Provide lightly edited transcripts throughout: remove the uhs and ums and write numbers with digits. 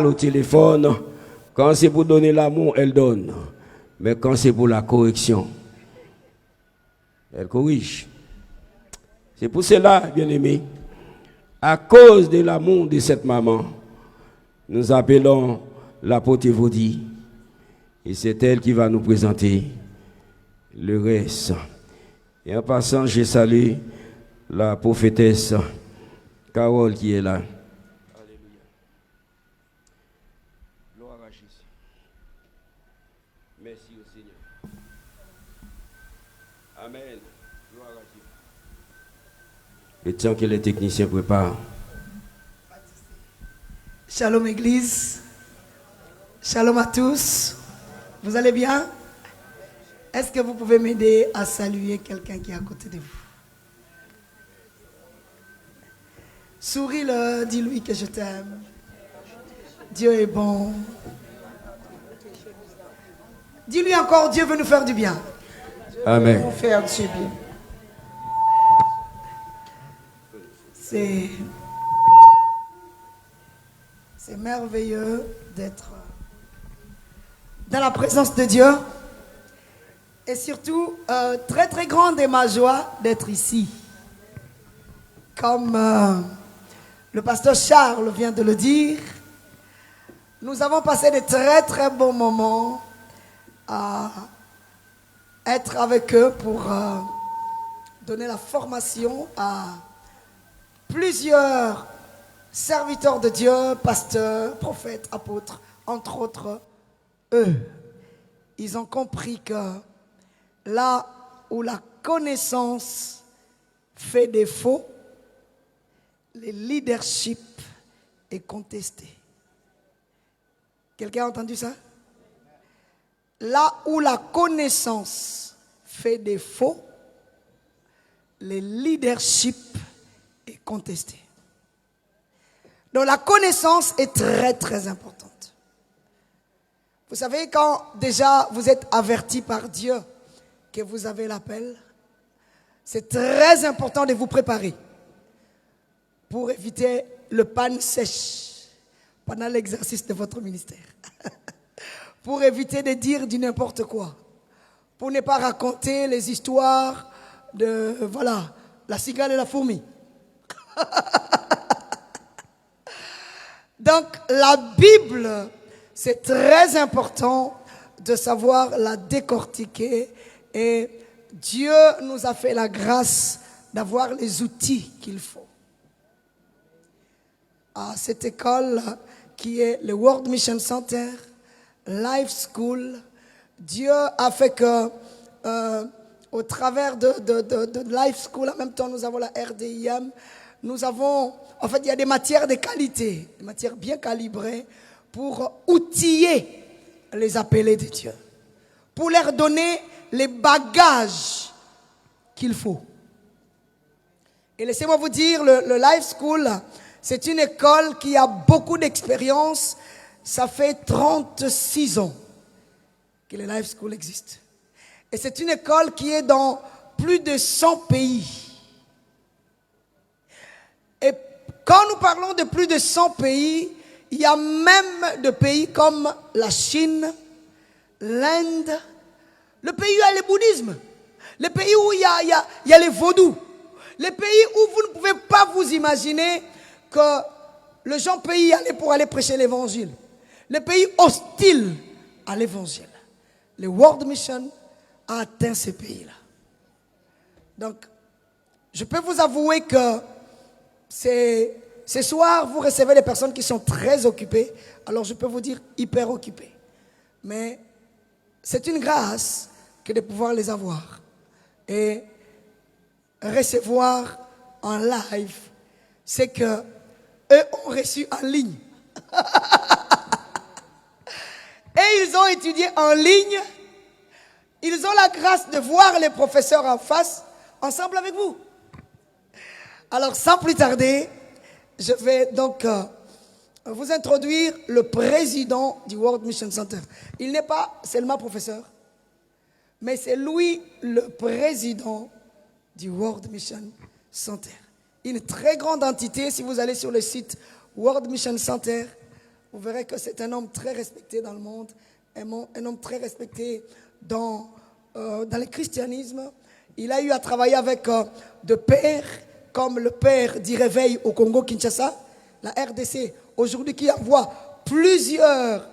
Au téléphone, quand c'est pour donner l'amour, elle donne. Mais quand c'est pour la correction, elle corrige. C'est pour cela, bien-aimés, à cause de l'amour de cette maman, nous appelons l'apôtre Evody. Et c'est elle qui va nous présenter le reste. Et en passant, je salue la prophétesse Carole qui est là. Merci au Seigneur. Amen. Gloire à Dieu. Le temps que les techniciens préparent. Shalom Église. Shalom à tous. Vous allez bien? Est-ce que vous pouvez m'aider à saluer quelqu'un qui est à côté de vous? Souris-le, dis-lui que je t'aime. Dieu est bon. Dis-lui encore, Dieu veut nous faire du bien. Amen. Nous faire du bien. C'est merveilleux d'être dans la présence de Dieu. Et surtout, très très grande est ma joie d'être ici. Comme le pasteur Charles vient de le dire, nous avons passé de très très bons moments à être avec eux pour donner la formation à plusieurs serviteurs de Dieu, pasteurs, prophètes, apôtres, entre autres. Eux, ils ont compris que là où la connaissance fait défaut, le leadership est contesté. Quelqu'un a entendu ça? Là où la connaissance fait défaut, le leadership est contesté. Donc la connaissance est très très importante. Vous savez, quand déjà vous êtes averti par Dieu que vous avez l'appel, c'est très important de vous préparer pour éviter le panne sèche pendant l'exercice de votre ministère. Pour éviter de dire du n'importe quoi. Pour ne pas raconter les histoires de, voilà, la cigale et la fourmi. Donc, la Bible, c'est très important de savoir la décortiquer. Et Dieu nous a fait la grâce d'avoir les outils qu'il faut. À cette école qui est le World Mission Center, Life School, Dieu a fait que au travers de Life School, en même temps nous avons la RDIM, nous avons, en fait il y a des matières de qualité, des matières bien calibrées pour outiller les appelés de Dieu, pour leur donner les bagages qu'il faut. Et laissez-moi vous dire, le Life School, c'est une école qui a beaucoup d'expérience. Ça fait 36 ans que le Life School existe. Et c'est une école qui est dans plus de 100 pays. Et quand nous parlons de plus de 100 pays, il y a même des pays comme la Chine, l'Inde, le pays où il y a le bouddhisme, le pays où il y a les vaudous, les pays où vous ne pouvez pas vous imaginer que le gens pays allait pour aller prêcher l'évangile. Les pays hostiles à l'évangile. Le World Mission a atteint ces pays-là. Donc, je peux vous avouer que ce soir, vous recevez des personnes qui sont très occupées. Alors, je peux vous dire hyper occupées. Mais c'est une grâce que de pouvoir les avoir. Et recevoir en live, c'est que eux ont reçu en ligne. Et ils ont étudié en ligne. Ils ont la grâce de voir les professeurs en face, ensemble avec vous. Alors, sans plus tarder, je vais donc vous introduire le président du World Mission Center. Il n'est pas seulement professeur, mais c'est lui le président du World Mission Center. Une très grande entité. Si vous allez sur le site World Mission Center, vous verrez que c'est un homme très respecté dans le monde, un homme très respecté dans le christianisme. Il a eu à travailler avec de pères comme le père du réveil au Congo-Kinshasa, la RDC, aujourd'hui qui envoie plusieurs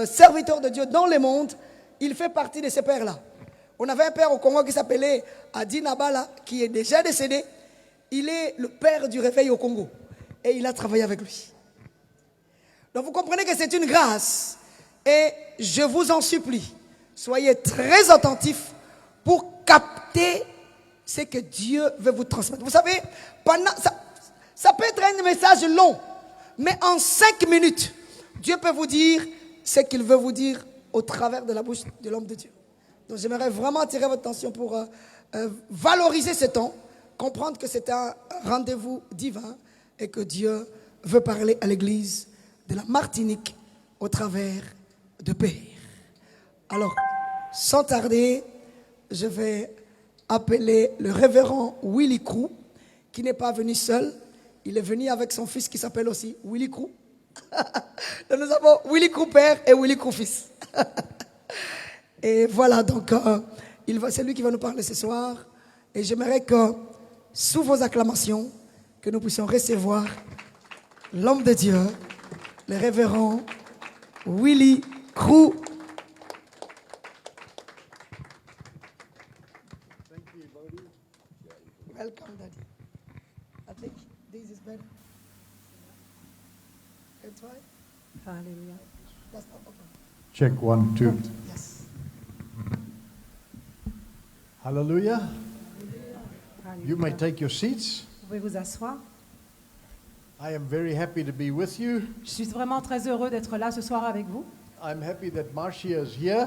serviteurs de Dieu dans le monde. Il fait partie de ces pères-là. On avait un père au Congo qui s'appelait Adi Nabala, qui est déjà décédé. Il est le père du réveil au Congo. Et il a travaillé avec lui. Donc vous comprenez que c'est une grâce. Et je vous en supplie, soyez très attentifs pour capter ce que Dieu veut vous transmettre. Vous savez, ça peut être un message long, mais en 5 minutes, Dieu peut vous dire ce qu'il veut vous dire au travers de la bouche de l'homme de Dieu. Donc j'aimerais vraiment attirer votre attention pour valoriser ce temps, comprendre que c'est un rendez-vous divin et que Dieu veut parler à l'église de la Martinique au travers de Père. Alors, sans tarder, je vais appeler le révérend Willy Crew, qui n'est pas venu seul. Il est venu avec son fils qui s'appelle aussi Willy Crew. Donc nous avons Willy Crew père et Willy Crew fils. Et voilà, donc c'est lui qui va nous parler ce soir. Et j'aimerais que, sous vos acclamations, que nous puissions recevoir l'homme de Dieu, le révérend Willy Crew. Welcome, Daddy. I think this is better. That's right. Hallelujah. That's not okay. Check 1, 2. Yes. Hallelujah. You may Hallelujah. take your seats. Vous pouvez vous asseoir. I am very happy to be with you. Je suis vraiment très heureux d'être là ce soir avec vous. I'm happy that Marcia is here.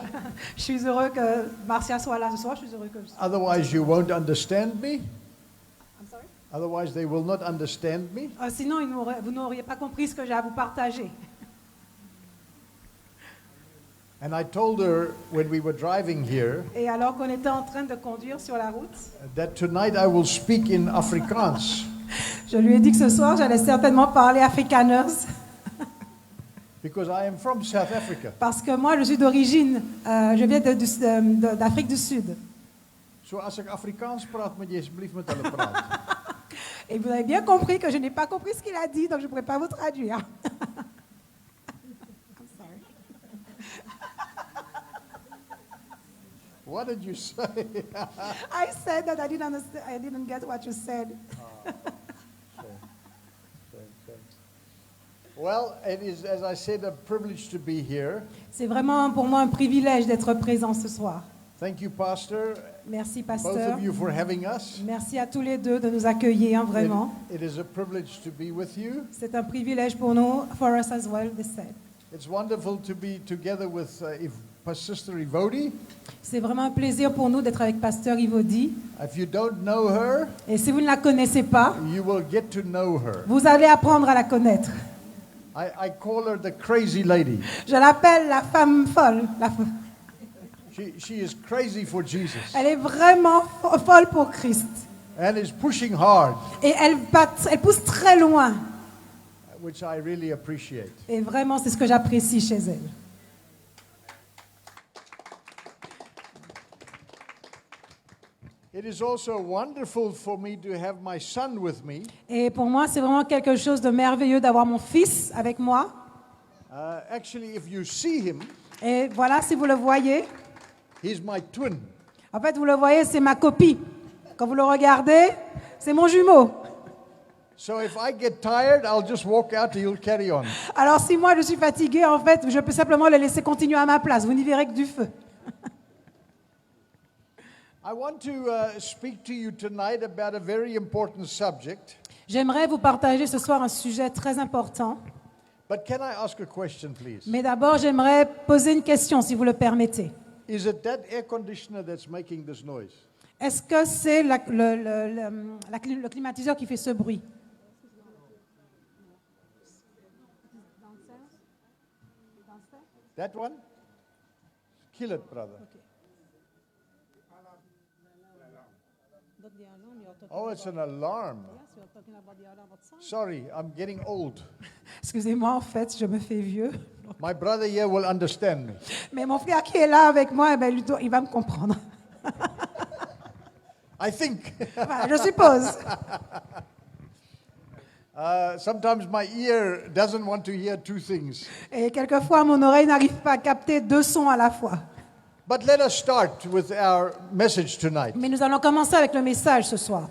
Je suis heureux que Marcia soit là ce soir. Je suis heureux que. Otherwise, you won't understand me. I'm sorry? Otherwise, they will not understand me. Sinon, vous n'auriez pas compris ce que j'ai à vous partager. And I told her when we were driving here Et alors qu'on était en train de conduire sur la route, that tonight I will speak in Afrikaans je lui ai dit que ce soir, j'allais certainement parler afrikaners. because I am from South Africa. Parce que moi, je suis d'origine, je viens d'Afrique du Sud. So as ek Afrikaans praat, moet jy asseblief met hulle praat. Et vous avez bien compris que je n'ai pas compris ce qu'il a dit, donc je ne pourrais pas vous traduire. I'm sorry. What did you say? I said that I didn't understand. I didn't get what you said. Well, it is, as I said, a privilege to be here. C'est vraiment pour moi un privilège d'être présent ce soir. Thank you, Pastor, Merci, both pasteur. of you for having us. Merci à tous les deux de nous accueillir, vraiment. It is a privilege to be with you. C'est un privilège pour nous, for us as well, they said. It's wonderful to be together with Sister Ivodi. C'est vraiment un plaisir pour nous d'être avec pasteur Ivodi. If you don't know her, Et si vous ne la connaissez pas, you will get to know her. vous allez apprendre à la connaître. I call her the crazy lady. Je l'appelle la femme folle. She is crazy for Jesus Elle est vraiment folle pour Christ. and is pushing hard, Et elle pousse très loin. which I really appreciate. Et vraiment, c'est ce que j'apprécie chez elle. It is also wonderful for me to have my son with me. Et pour moi, c'est vraiment quelque chose de merveilleux d'avoir mon fils avec moi. Actually, if you see him, Et voilà, si vous le voyez, he's my twin. en fait, vous le voyez, c'est ma copie. Quand vous le regardez, c'est mon jumeau. So if I get tired, I'll just walk out and he'll carry on. Alors, si moi je suis fatiguée, en fait, je peux simplement le laisser continuer à ma place. Vous n'y verrez que du feu. I want to speak to you tonight about a very important subject. J'aimerais vous partager ce soir un sujet très important. But can I ask a question, please? Mais d'abord, j'aimerais poser une question, si vous le permettez. Is it that air conditioner that's making this noise? Est-ce que c'est le climatiseur qui fait ce bruit? That one? Kill it, brother. Oh, it's an alarm. Sorry, I'm getting old. Excusez-moi, en fait, je me fais vieux. My brother here will understand me. Mais mon frère qui est là avec moi, eh ben, il va me comprendre. I think. Voilà, je suppose. Sometimes my ear doesn't want to hear two things. Et quelquefois, mon oreille n'arrive pas à capter deux sons à la fois. But let us start with our message tonight. Mais nous allons commencer avec le message ce soir.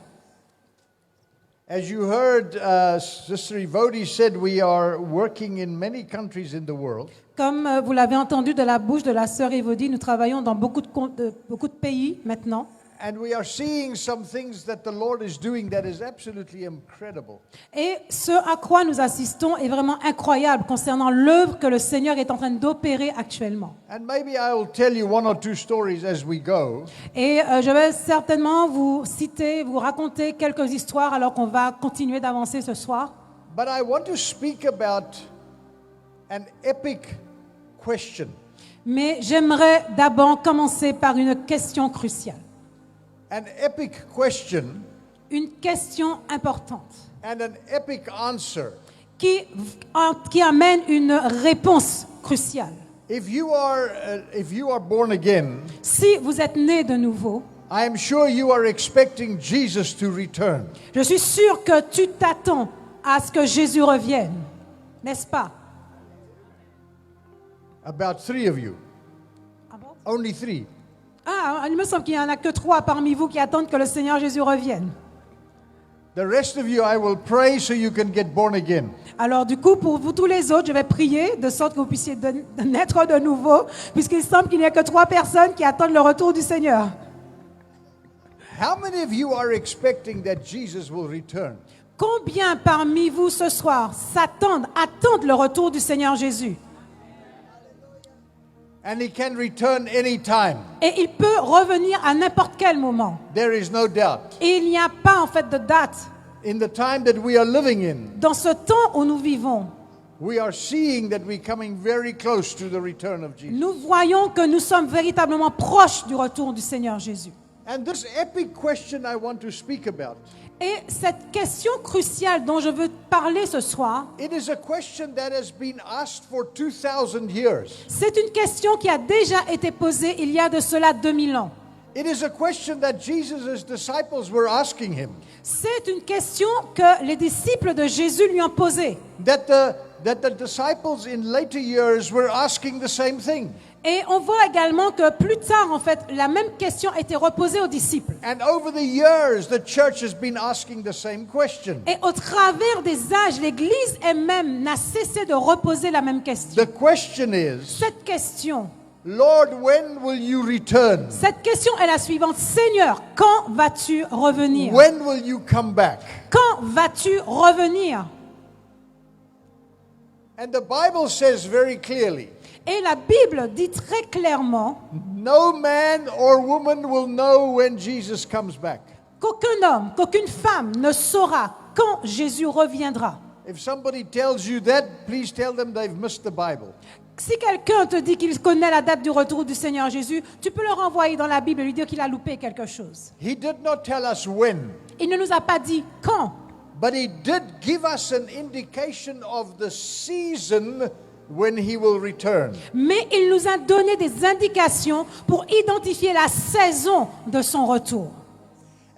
As you heard, Sister Evodi said we are working in many countries in the world. Comme vous l'avez entendu de la bouche de la sœur Evodi, nous travaillons dans beaucoup de pays maintenant. And we are seeing some things that the Lord is doing that is absolutely incredible. Et ce à quoi nous assistons est vraiment incroyable concernant l'œuvre que le Seigneur est en train d'opérer actuellement. And maybe I will tell you one or two stories as we go. Et je vais certainement vous citer, vous raconter quelques histoires alors qu'on va continuer d'avancer ce soir. But I want to speak about an epic question. Mais j'aimerais d'abord commencer par une question cruciale. An epic question Une question importante and an epic answer. qui amène une réponse cruciale. If you are born again, Si vous êtes né de nouveau, I am sure you are expecting Jesus to return. je suis sûre que tu t'attends à ce que Jésus revienne, n'est-ce pas? About 3 of you. Only 3. Ah, il me semble qu'il n'y en a que 3 parmi vous qui attendent que le Seigneur Jésus revienne. The rest of you, I will pray so you can get born again. Alors du coup, pour vous tous les autres, je vais prier de sorte que vous puissiez naître de nouveau, puisqu'il semble qu'il n'y a que 3 personnes qui attendent le retour du Seigneur. How many of you are expecting that Jesus will return? Combien parmi vous ce soir attendent le retour du Seigneur Jésus? And he can return anytime. Et il peut revenir à n'importe quel moment. There is no doubt. Et il n'y a pas en fait de date. In the time that we are living in, Dans ce temps où nous vivons, we are seeing that we're coming very close to the return of Jesus. nous voyons que nous sommes véritablement proches du retour du Seigneur Jésus. And this epic question I want to speak about, Et cette question cruciale dont je veux parler ce soir, it is a question that has been asked for 2,000 years. c'est une question qui a déjà été posée il y a de cela 2000 ans. It is a question that Jesus' disciples were asking him. C'est une question que les disciples de Jésus lui ont posée. That the disciples in later years were asking the same thing. Et on voit également que plus tard, en fait, la même question a été reposée aux disciples. And over the years, the church has been asking the same question. Et au travers des âges, l'Église elle-même n'a cessé de reposer la même question. The question is, Cette question when will you return? Cette question est la suivante. Seigneur, quand vas-tu revenir? When will you come back? Quand vas-tu revenir? And the Bible says very clearly, Et la Bible dit très clairement no man or woman will know when Jesus comes back. qu'aucun homme, qu'aucune femme ne saura quand Jésus reviendra. If somebody tells you that, please tell them they've missed the Bible. Si quelqu'un te dit qu'il connaît la date du retour du Seigneur Jésus, tu peux le renvoyer dans la Bible et lui dire qu'il a loupé quelque chose. He did not tell us when, Il ne nous a pas dit quand, but he did give us an indication of the season when he will return. mais il nous a donné des indications pour identifier la saison de son retour.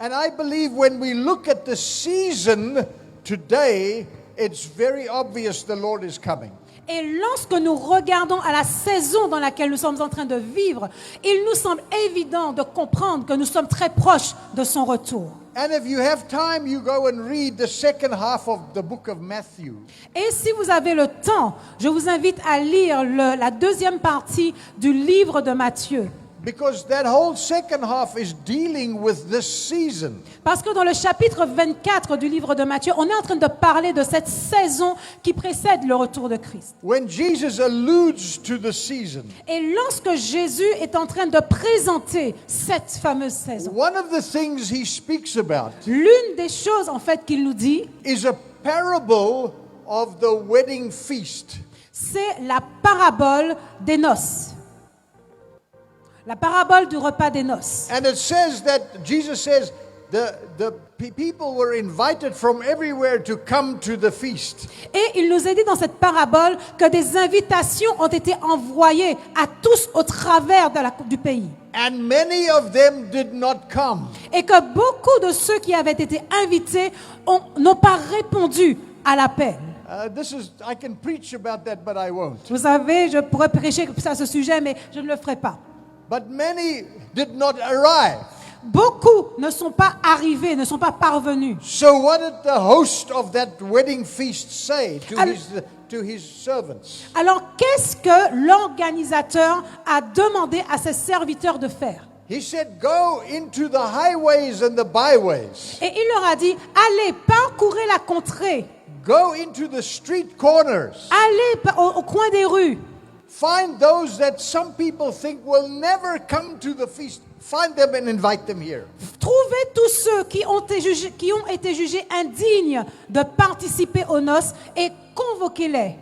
And I believe when we look at the season today, it's very obvious the Lord is coming. Et lorsque nous regardons à la saison dans laquelle nous sommes en train de vivre, il nous semble évident de comprendre que nous sommes très proches de son retour. And if you have time, you go and read the second half of the book of Matthew. Et si vous avez le temps, je vous invite à lire la deuxième partie du livre de Matthieu. Because that whole second half is dealing with this season. Parce que dans le chapitre 24 du livre de Matthieu, on est en train de parler de cette saison qui précède le retour de Christ. When Jesus alludes to the season, Et lorsque Jésus est en train de présenter cette fameuse saison, one of the things he speaks about l'une des choses en fait qu'il nous dit, is a parable of the wedding feast. c'est la parabole des noces. La parabole du repas des noces. And it says that Jesus says, people were invited from everywhere to come to the feast. Et il nous a dit dans cette parabole que des invitations ont été envoyées à tous au travers du pays. And many of them did not come. Et que beaucoup de ceux qui avaient été invités n'ont pas répondu à l'appel. I can preach about that, but I won't. Vous savez, je pourrais prêcher à ce sujet, mais je ne le ferai pas. But many did not arrive. Beaucoup ne sont pas arrivés, ne sont pas parvenus. So what did the host of that wedding feast say to his servants? Alors, qu'est-ce que l'organisateur a demandé à ses serviteurs de faire? He said, go into the highways and the byways. Et il leur a dit, allez, parcourez la contrée. Go into the street corners. Allez au coin des rues. Find those that some people think will never come to the feast. Find them and invite them here. Trouvez tous ceux qui ont été jugés indignes de participer aux noces et convoquez-les.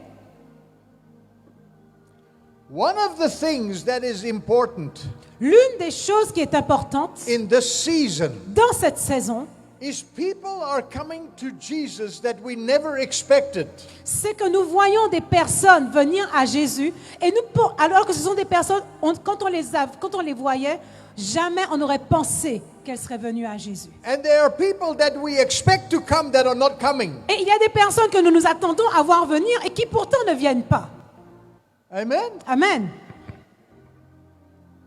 One of the things that is important L'une des choses qui est importante in this season dans cette saison, is people are coming to Jesus that we never expected. c'est que nous voyons des personnes venir à Jésus et alors que ce sont des personnes, quand on les voyait, jamais on n'aurait pensé qu'elles seraient venues à Jésus. And there are people that we expect to come that are not coming. Et il y a des personnes que nous nous attendons à voir venir et qui pourtant ne viennent pas. Amen. Amen.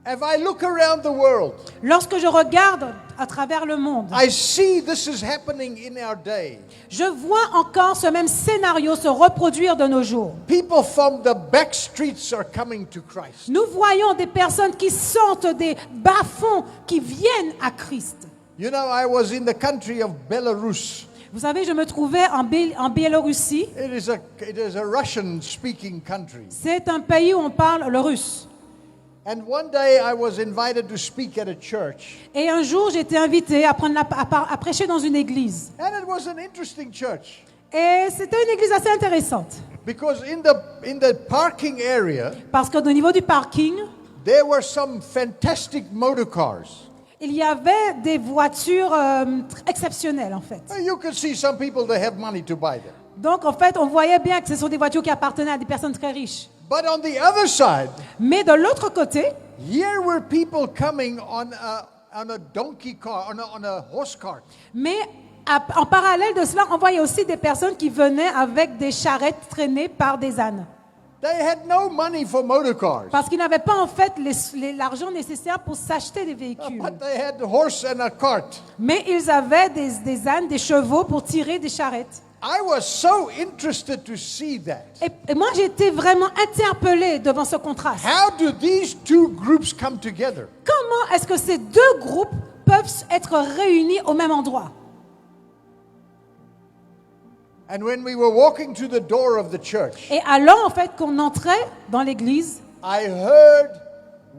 If I look around the world, Lorsque je regarde à travers le monde, I see this is happening in our day. je vois encore ce même scénario se reproduire de nos jours. People from the back streets are coming to Christ. Nous voyons des personnes qui sortent des bas-fonds, qui viennent à Christ. You know, I was in the country of Belarus. Vous savez, je me trouvais en Biélorussie. It is a Russian-speaking country. C'est un pays où on parle le russe. And one day I was invited to speak at a church. Et un jour, j'ai été invitée à prêcher dans une église. And it was an interesting church. Et c'était une église assez intéressante. Because in the parking area, Parce qu'au niveau du parking, there were some fantastic motor cars. il y avait des voitures exceptionnelles, en fait. You could see some people that have money to buy them. Donc, en fait, on voyait bien que ce sont des voitures qui appartenaient à des personnes très riches. But on the other side, Mais de l'autre côté, here were people coming on a donkey car, on a horse cart. mais en parallèle de cela, on voyait aussi des personnes qui venaient avec des charrettes traînées par des ânes. They had no money for motor cars, Parce qu'ils n'avaient pas en fait l'argent nécessaire pour s'acheter des véhicules. but they had a horse and a cart. Mais ils avaient des ânes, des chevaux pour tirer des charrettes. I was so interested to see that. Et moi, j'ai été vraiment interpellée devant ce contraste. How do these two groups come together? Comment est-ce que ces deux groupes peuvent être réunis au même endroit? And when we were walking to the door of the church, Et alors, en fait, qu'on entrait dans l'église, I heard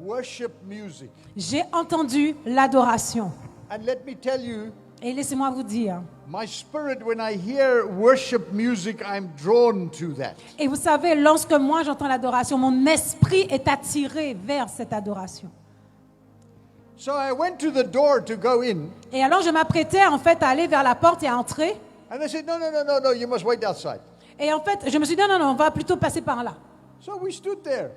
worship music. j'ai entendu l'adoration. And let me tell you, Et laissez-moi vous dire, my spirit, when I hear worship music, I'm drawn to that. et vous savez, lorsque moi j'entends l'adoration, mon esprit est attiré vers cette adoration. So I went to the door to go in, Et alors je m'apprêtais en fait à aller vers la porte et à entrer. and they said, no, you must wait outside. Et en fait, je me suis dit, non, on va plutôt passer par là. So we stood there.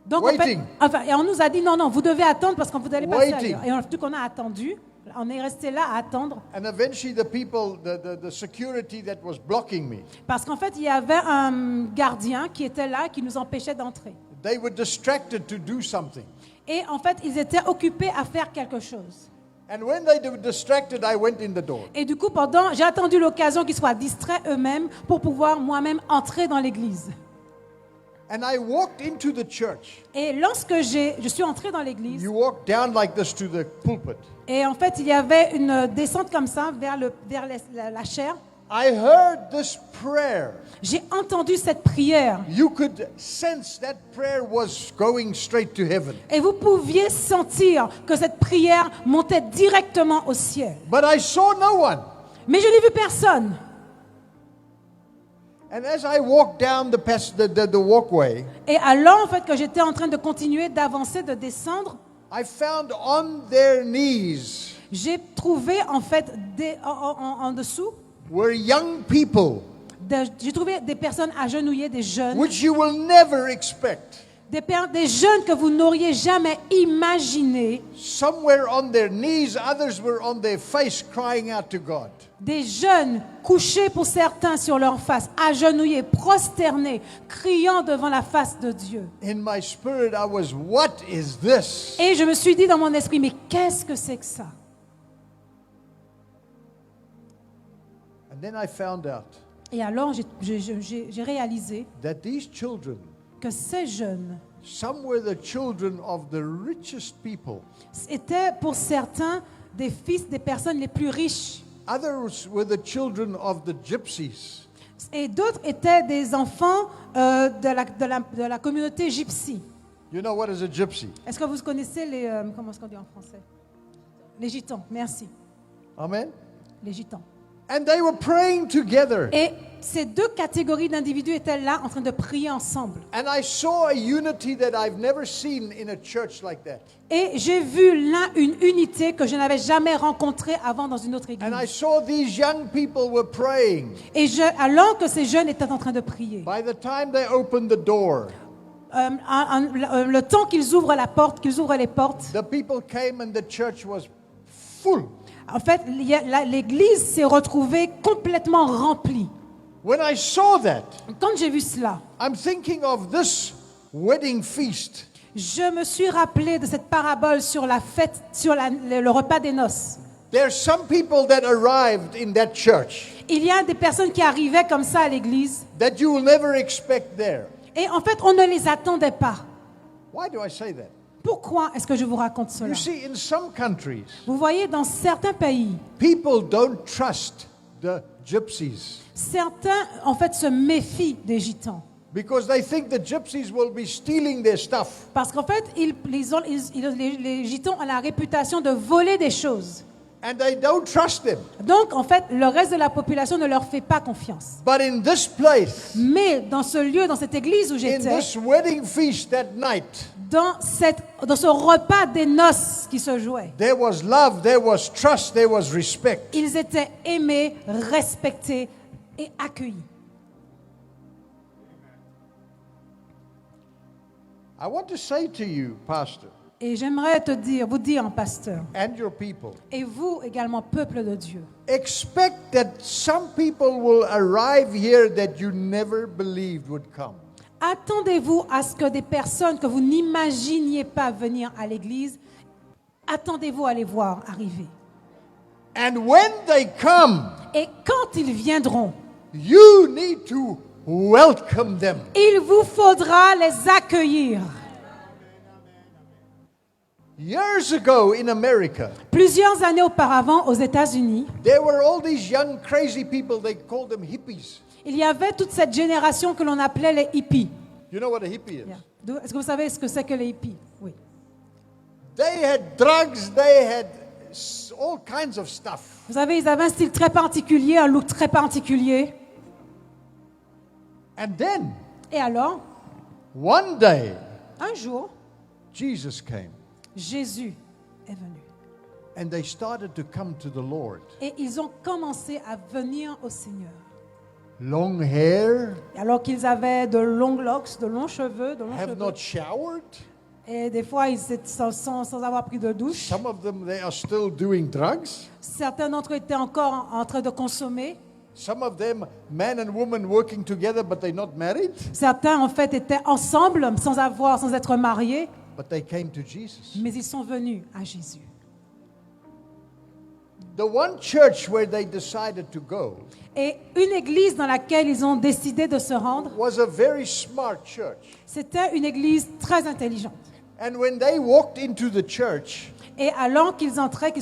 Donc, en fait, Waiting. et on nous a dit, non, vous devez attendre parce que vous allez passer Waiting. ailleurs. Et tout qu'on a attendu, on est resté là à attendre. And eventually the people, the security that was blocking me, Parce qu'en fait, il y avait un gardien qui était là, qui nous empêchait d'entrer. they were distracted to do something. Et en fait, ils étaient occupés à faire quelque chose. And when they were distracted, I went in the door. Et du coup, j'ai attendu l'occasion qu'ils soient distraits eux-mêmes pour pouvoir moi-même entrer dans l'église. And I walked into the church. Et lorsque je suis entrée dans l'église, You walk down like this to the pulpit. et en fait, il y avait une descente comme ça vers la chaire. I heard this prayer. J'ai entendu cette prière. You could sense that prayer was going straight to heaven. Et vous pouviez sentir que cette prière montait directement au ciel. But I saw no one. Mais je n'ai vu personne. And as I walked down the walkway, Et alors, en fait, que j'étais en train de continuer d'avancer, de descendre, I found on their knees j'ai trouvé en fait en dessous, were young people, j'ai trouvé des personnes agenouillées, des jeunes, which you will never expect. des jeunes que vous n'auriez jamais imaginé, Some were on their knees, others were on their face crying out to God. des jeunes couchés pour certains sur leur face, agenouillés, prosternés, criant devant la face de Dieu. In my spirit, I was, what is this? Et je me suis dit dans mon esprit, mais qu'est-ce que c'est que ça? And then I found out Et alors j'ai réalisé that these children, que ces jeunes some were the children of the richest people, étaient pour certains des fils des personnes les plus riches. others were the children of the gypsies. Et d'autres étaient des enfants de la communauté gypsy. You know what is a gypsy? Est-ce que vous connaissez les... comment est-ce qu'on dit en français? Les gitans, merci. Amen? Les gitans. And they were praying together. Et ces deux catégories d'individus étaient là en train de prier ensemble. And I saw a unity that I've never seen in a church like that. Et j'ai vu là une unité que je n'avais jamais rencontrée avant dans une autre église. And I saw these young people were praying. Et alors que ces jeunes étaient en train de prier, By the time they opened the door, le temps qu'ils ouvrent la porte, qu'ils ouvrent les portes, the people came and the church was full. en fait, l'église s'est retrouvée complètement remplie. When I saw that, Quand j'ai vu cela, I'm thinking of this wedding feast. je me suis rappelé de cette parabole sur la fête, sur le repas des noces. There's some people that arrived in that church Il y a des personnes qui arrivaient comme ça à l'église, that you will never expect there. et en fait, on ne les attendait pas. Why do I say that? Pourquoi est-ce que je vous raconte cela? You see, in some countries, Vous voyez, dans certains pays, people don't trust the gypsies certains, en fait, se méfient des gitans. because they think the gypsies will be stealing their stuff. Parce qu'en fait, les gitans ont la réputation de voler des choses. And they don't trust them. Donc, en fait, le reste de la population ne leur fait pas confiance. But in this place, Mais dans ce lieu, dans cette église où in j'étais, this wedding feast that night, dans ce repas des noces qui se jouait, there was love, there was trust, there was respect. ils étaient aimés, respectés et accueillis. I want to say to you, Pastor, Et j'aimerais vous dire, pasteur, and your people, et vous également, peuple de Dieu, expect that some people will arrive here that you never believed would come. attendez-vous à ce que des personnes que vous n'imaginiez pas venir à l'église, attendez-vous à les voir arriver. And when they come, Et quand ils viendront, you need to welcome them. il vous faudra les accueillir. Years ago in America, Plusieurs années auparavant, aux États-Unis, there were all these young crazy people, they called them hippies. il y avait toute cette génération que l'on appelait les hippies. You know what a hippie is? Est-ce que vous savez ce que c'est que les hippies? Oui. They had drugs, they had all kinds of stuff. Vous savez, ils avaient un style très particulier, un look très particulier. And then, Et alors, one day, un jour, Jesus came Jésus est venu. and they started to come to the Lord. Et ils ont commencé à venir au Seigneur. Long hair, Et alors qu'ils avaient de longues locks, de longs cheveux, have not showered. et des fois, ils étaient sans avoir pris de douche. Some of them, they are still doing drugs. Certains d'entre eux étaient encore en train de consommer. Some of them, man and woman working together, but they're not married. Certains, en fait, étaient ensemble, sans être mariés. But they came to Jesus. Mais ils sont venus à Jésus. The one church where they decided to go Et une église dans laquelle ils ont décidé de se rendre, was a very smart church. c'était une église très intelligente. And when they walked into the church, Et alors qu'ils entraient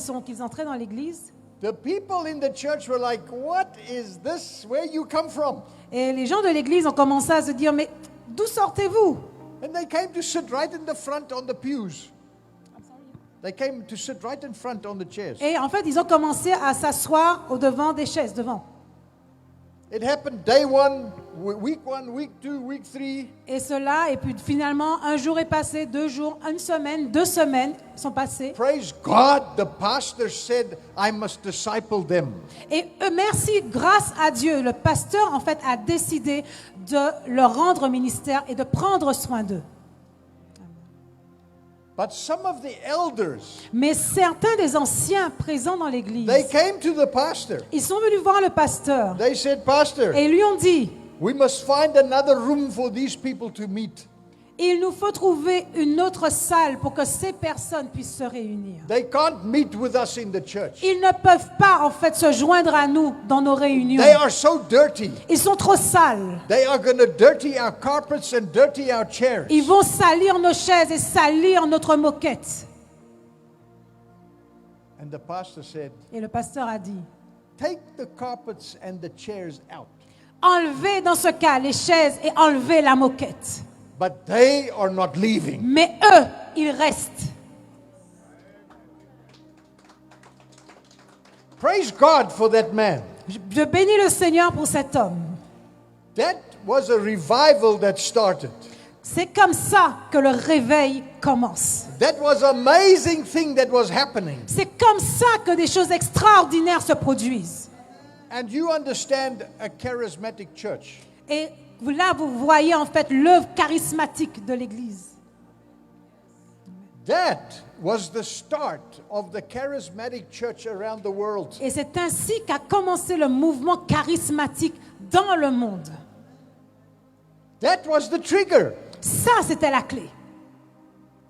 dans l'église, the people in the church were like, what is this? Where you come from? et les gens de l'église ont commencé à se dire, mais d'où sortez-vous? And they came to sit right in the front on the pews. They came to sit right in front on the chairs. Et en fait, ils ont commencé à s'asseoir au devant des chaises, devant. It happened day one, week 1, week 2, week 3. Et cela, et puis finalement, un jour est passé, 2 jours, une semaine, 2 semaines sont passées. Praise God, the pastor said, I must disciple them. Et merci, grâce à Dieu, le pasteur, en fait, a décidé de leur rendre ministère et de prendre soin d'eux. But some of the elders, Mais certains des anciens présents dans l'église, they came to the pastor. ils sont venus voir le pasteur They said, Pastor, et lui ont dit, we must find another room for these people to meet. il nous faut trouver une autre salle pour que ces personnes puissent se réunir. They can't meet with us in the church. Ils ne peuvent pas, en fait, se joindre à nous dans nos réunions. They are so dirty. Ils sont trop sales. They are going to dirty our carpets and dirty our chairs. Ils vont salir nos chaises et salir notre moquette. And the pastor said, Et le pasteur a dit, take the carpets and the chairs out. enlevez dans ce cas les chaises et enlevez la moquette. But they are not leaving. Mais eux, ils restent. Praise God for that man. Je bénis le Seigneur pour cet homme. That was a revival that started. C'est comme ça que le réveil commence. That was an amazing thing that was happening. C'est comme ça que des choses extraordinaires se produisent. And you understand a charismatic church. Et là, vous voyez en fait l'œuvre charismatique de l'Église. That was the start of the charismatic church around the world. Et c'est ainsi qu'a commencé le mouvement charismatique dans le monde. That was the trigger. Ça, c'était la clé.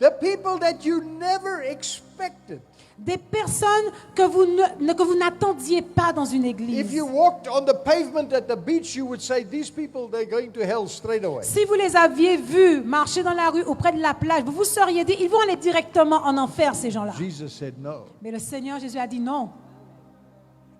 The people that you never expected. Des personnes que vous n'attendiez pas dans une If église. you walked on the pavement at the beach, you would say, these people, they're going to hell straight away. Si vous les aviez vus marcher dans la rue auprès de la plage, vous vous seriez dit, ils vont aller directement en enfer, ces gens-là. Jesus said no. Mais le Seigneur Jésus a dit non.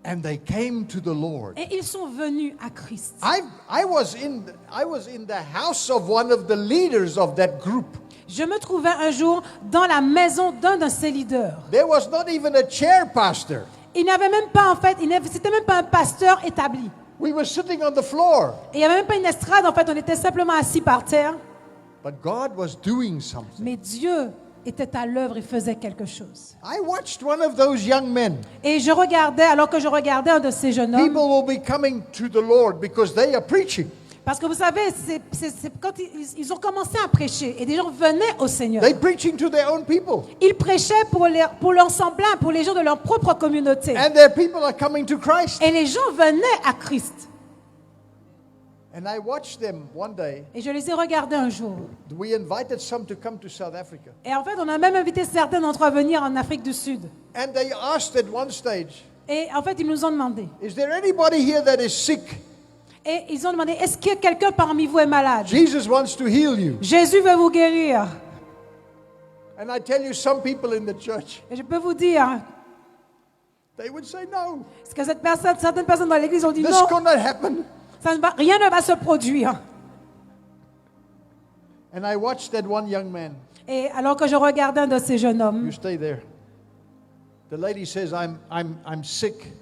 And they came to the Lord. Et ils sont venus à Christ. I was in the house of one of the leaders of that group. Je me trouvais un jour dans la maison d'un de ses leaders. There was not even a chair pastor. Il n'avait même pas, en fait, c'était même pas un pasteur établi. We were sitting on the floor. Et il n'y avait même pas une estrade, en fait, on était simplement assis par terre. But God was doing something. Mais Dieu était à l'œuvre et faisait quelque chose. I watched one of those young men. Et je regardais, alors que je regardais un de ces jeunes hommes, People will be coming to the Lord because they are preaching. parce que vous savez, c'est quand ils ont commencé à prêcher et des gens venaient au Seigneur. They're preaching to their own people. Ils prêchaient pour leurs semblables, pour les gens de leur propre communauté. And their people are coming to Christ. Et les gens venaient à Christ. And I watched them one day. Et je les ai regardés un jour. We invited some to come to South Africa. Et en fait, on a même invité certains d'entre eux à venir en Afrique du Sud. And they asked at one stage, Et en fait, ils nous ont demandé. is there anybody here that is sick? Et ils ont demandé, est-ce que quelqu'un parmi vous est malade? Jesus wants to heal you. Jésus veut vous guérir. And I tell you, some people in the church, Et je peux vous dire they would say no. que certaines personnes dans l'église ont dit This non, cannot happen. rien ne va se produire. And I watched that one young man. Et alors que je regardais un de ces jeunes You hommes, stay there. The lady says, I'm sick.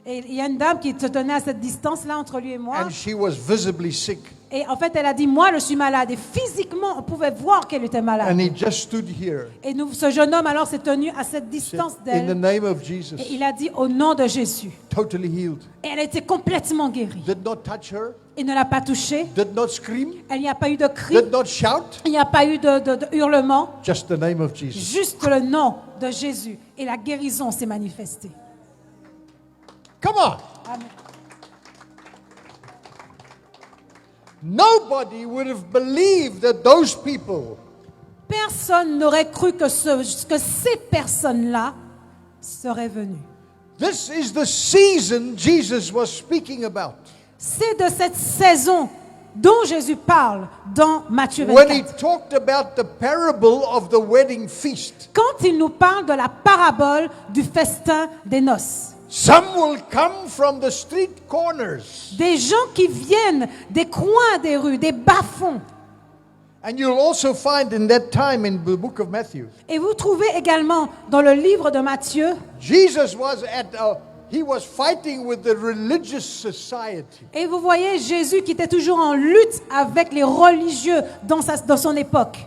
et il y a une dame qui se tenait à cette distance-là entre lui et moi. And she was visibly sick. Et en fait, elle a dit, moi, je suis malade. Et physiquement, on pouvait voir qu'elle était malade. And he just stood here. Et ce jeune homme, alors, s'est tenu à cette distance In the d'elle. name of Jesus. Et il a dit, au nom de Jésus. Totally healed. Et elle a été complètement guérie. Did not touch her. Il ne l'a pas touchée. Did not scream. Il n'y a pas eu de cri. Did not shout. Il n'y a pas eu de hurlement. Just the name of Jesus. Juste le nom de Jésus. Et la guérison s'est manifestée. Come on. Amen. Nobody would have believed that those people Personne n'aurait cru que ces personnes-là seraient venues. This is the season Jesus was speaking about. C'est de cette saison dont Jésus parle dans Matthieu When he 24. talked about the parable of the wedding feast. Quand il nous parle de la parabole du festin des noces. Some will come from the street corners. Des gens qui viennent des coins des rues, des bas-fonds. And you'll also find in that time in the book of Matthew. Et vous trouvez également dans le livre de Matthieu, Jesus was at he was fighting with the religious society. Et vous voyez Jésus qui était toujours en lutte avec les religieux dans son époque.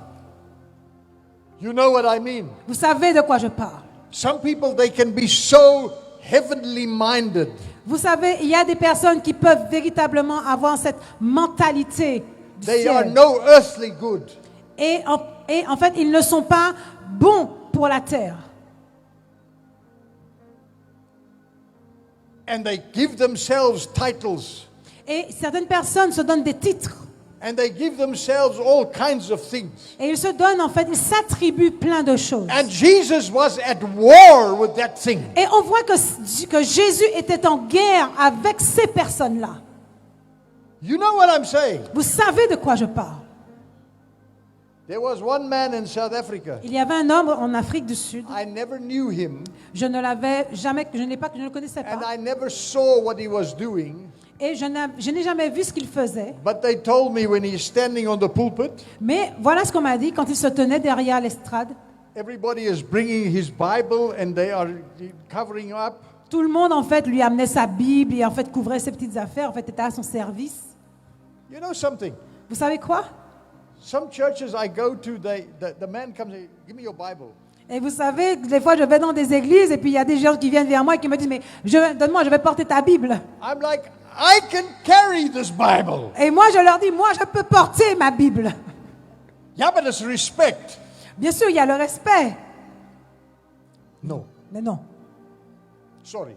You know what I mean? Vous savez de quoi je parle. Some people, they can be so heavenly minded. Vous savez, il y a des personnes qui peuvent véritablement avoir cette mentalité du They are ciel. no earthly good. Et en fait, ils ne sont pas bons pour la terre. And they give themselves titles. Et certaines personnes se donnent des titres. And they give themselves all kinds of things. Et ils se donnent, en fait, ils s'attribuent plein de choses. And Jesus was at war with that thing. Et on voit que Jésus était en guerre avec ces personnes-là. You know what I'm saying? Vous savez de quoi je parle. There was one man in South Africa. Il y avait un homme en Afrique du Sud. I never knew him, Je ne l'avais jamais, je ne le connaissais and pas. I never saw what he was doing. Et je n'ai jamais vu ce qu'il faisait. But they told me when he's standing on the pulpit, Mais voilà ce qu'on m'a dit quand il se tenait derrière l'estrade. everybody is bringing his Bible and they are covering up. Tout le monde, en fait, lui amenait sa Bible et, en fait, couvrait ses petites affaires. En fait, était à son service. You know something? Vous savez quoi? Some churches I go to, the man comes and give me your Bible. Et vous savez, des fois, je vais dans des églises et puis il y a des gens qui viennent vers moi et qui me disent, mais donne-moi, je vais porter ta Bible. I'm like, I can carry this Bible. Et moi, je leur dis, moi, je peux porter ma Bible. Yeah, but it's respect. Bien sûr, il y a le respect. No, Mais non. sorry.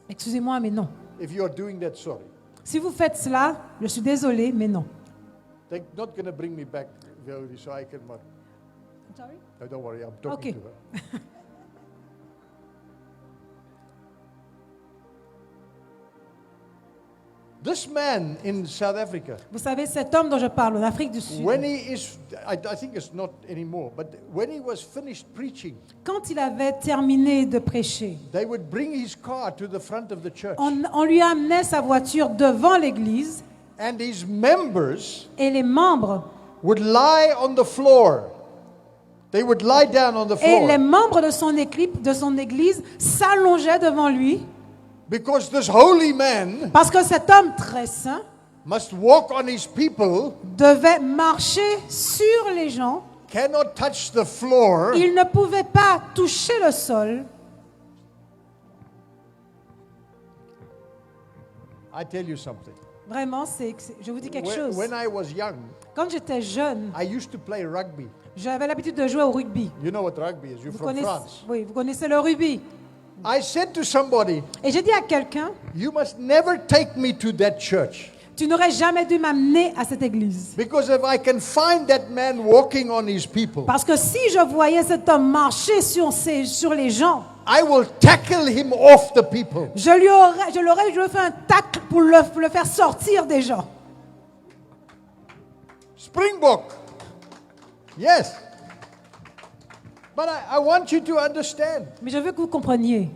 Excusez-moi, mais non. If you are doing that, sorry. Si vous faites cela, je suis désolée, mais non. They're not going to bring me back, Valerie, so I can. No, don't worry, I'm talking Okay. to her. This man in South Africa, Vous savez, cet homme dont je parle en Afrique du Sud, when he is, I think it's not anymore, but when he was finished preaching, quand il avait terminé de prêcher, they would bring his car to the front of the church. on lui amenait sa voiture devant l'église And his members et les membres would lie on the floor. They would lie down on the et les floor. membres de son église s'allongeaient devant lui Because this holy man parce que cet homme très saint must walk on his people, devait marcher sur les gens. cannot touch the floor. Il ne pouvait pas toucher le sol. I tell you something. Vraiment, je vous dis quelque chose. When I was young, Quand j'étais jeune, I used to play rugby. j'avais l'habitude de jouer au rugby. You know what rugby is? You're Vous from connaissez, France. oui, vous connaissez le rugby. I said to somebody, Et j'ai dit à quelqu'un, you must never take me to that church. tu n'aurais jamais dû m'amener à cette église. Because if I can find that man walking on his people, Parce que si je voyais cet homme marcher sur les gens, I will tackle him off the people. je lui fait un tacle pour le faire sortir des gens. Springbok. Yes. But I want you to understand. Mais je veux que vous compreniez.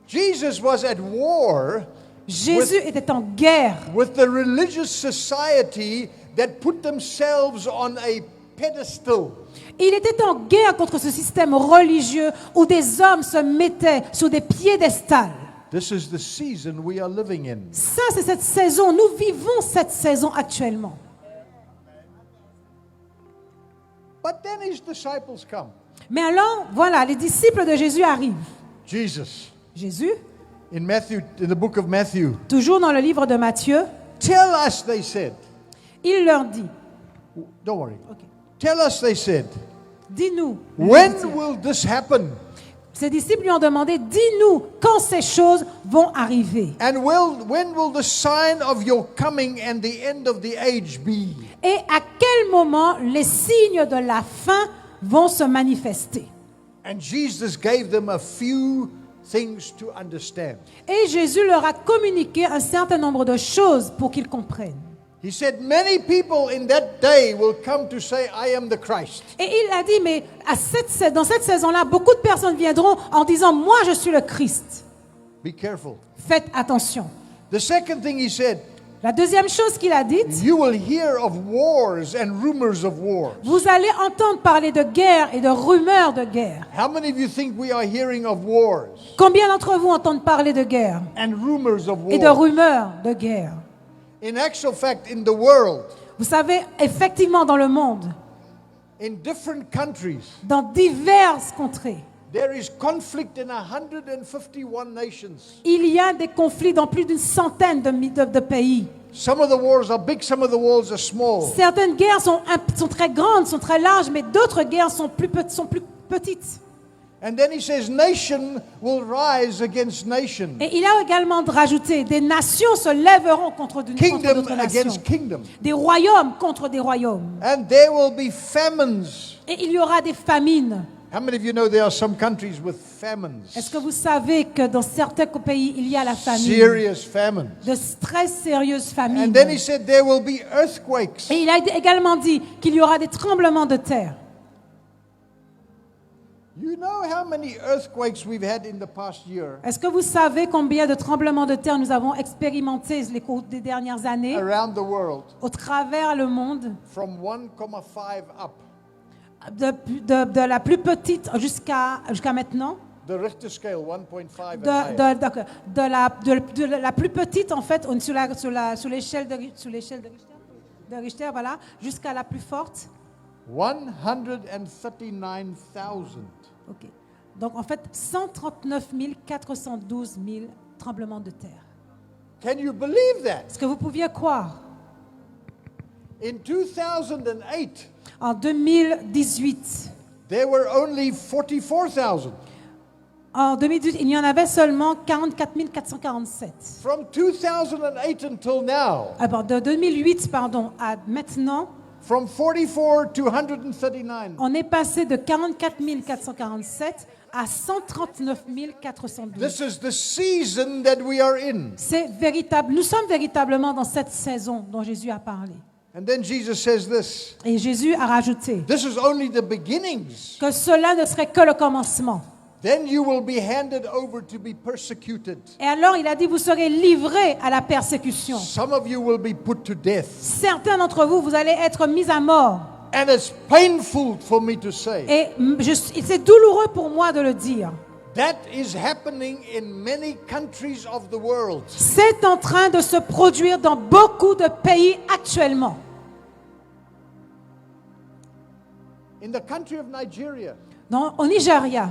Jesus was at war Jésus était en guerre with the religious society that put themselves on a pedestal. Il était en guerre contre ce système religieux où des hommes se mettaient sur des piédestals. This is the season we are living in. Ça, c'est cette saison. Nous vivons cette saison actuellement. But then his disciples come. Mais alors, voilà, les disciples de Jésus arrivent. Jesus, Jésus, in the book of Matthew, toujours dans le livre de Matthieu, tell us, they said. il leur dit, Don't worry. Ok. Tell us, they said. dis-nous, When will this happen? ses disciples lui ont demandé, dis-nous quand ces choses vont arriver. And when will the sign of your coming and the end of the age be? Et à quel moment les signes de la fin vont se manifester. And Jesus gave them a few things to understand. Et Jésus leur a communiqué un certain nombre de choses pour qu'ils comprennent. He said, many people in that day will come to say, I am the Christ. Et il a dit, mais dans cette saison-là, beaucoup de personnes viendront en disant, moi je suis le Christ. Be careful. Faites attention. The second thing he said, La deuxième chose qu'il a dite, you will hear of wars and rumors of wars. vous allez entendre parler de guerre et de rumeurs de guerre. How many of you think we are hearing of wars Combien d'entre vous entendent parler de guerre and rumors of et de wars? rumeurs de guerre? In actual fact, in the world, Vous savez, effectivement, dans le monde, in different countries, dans diverses contrées, there is conflict in 151 nations. il y a des conflits dans plus d'une centaine de pays. Some of the wars are big, some of the wars are small. Certaines guerres sont très grandes, sont très larges, mais d'autres guerres sont plus petites. And then he says, nation will rise against nation. Et il a également rajouté, des nations se lèveront contre Kingdom d'autres nations. against kingdom. Des royaumes contre des royaumes. And there will be famines. Et il y aura des famines. How many of you know there are some countries with famines? Est-ce que vous savez que dans certains pays, il y a la famine? Serious famines. De très sérieuses famines. And then he said there will be earthquakes. Et il a également dit qu'il y aura des tremblements de terre. You know how many earthquakes we've had in the past year Est-ce que vous savez combien de tremblements de terre nous avons expérimentés les cours des dernières années around the world? au travers le monde, From 1,5 up. de la plus petite jusqu'à maintenant? The Richter scale, 1.5 and higher. De la plus petite, en fait, sur l'échelle de Richter, voilà, jusqu'à la plus forte. 139,000. Ok. Donc, en fait, 139 412 000 tremblements de terre. Can you believe that? Est-ce que vous pouviez croire? In 2008, En 2018, there were only 44,000. en 2018, il y en avait seulement 44 447. From 2008 until now, De 2008, à maintenant, from 44 to 139. on est passé de 44 447 à 139 412. This is the season that we are in. C'est véritable. Nous sommes véritablement dans cette saison dont Jésus a parlé. And then Jesus says this. Et Jésus a rajouté This is only the beginnings. que cela ne serait que le commencement. Then you will be handed over to be persecuted. Et alors il a dit, vous serez livrés à la persécution. Some of you will be put to death. Certains d'entre vous, vous allez être mis à mort. And it's painful for me to say. Et c'est douloureux pour moi de le dire. That is happening in many countries of the world. C'est en train de se produire dans beaucoup de pays actuellement. In the country of Nigeria, Au Nigeria,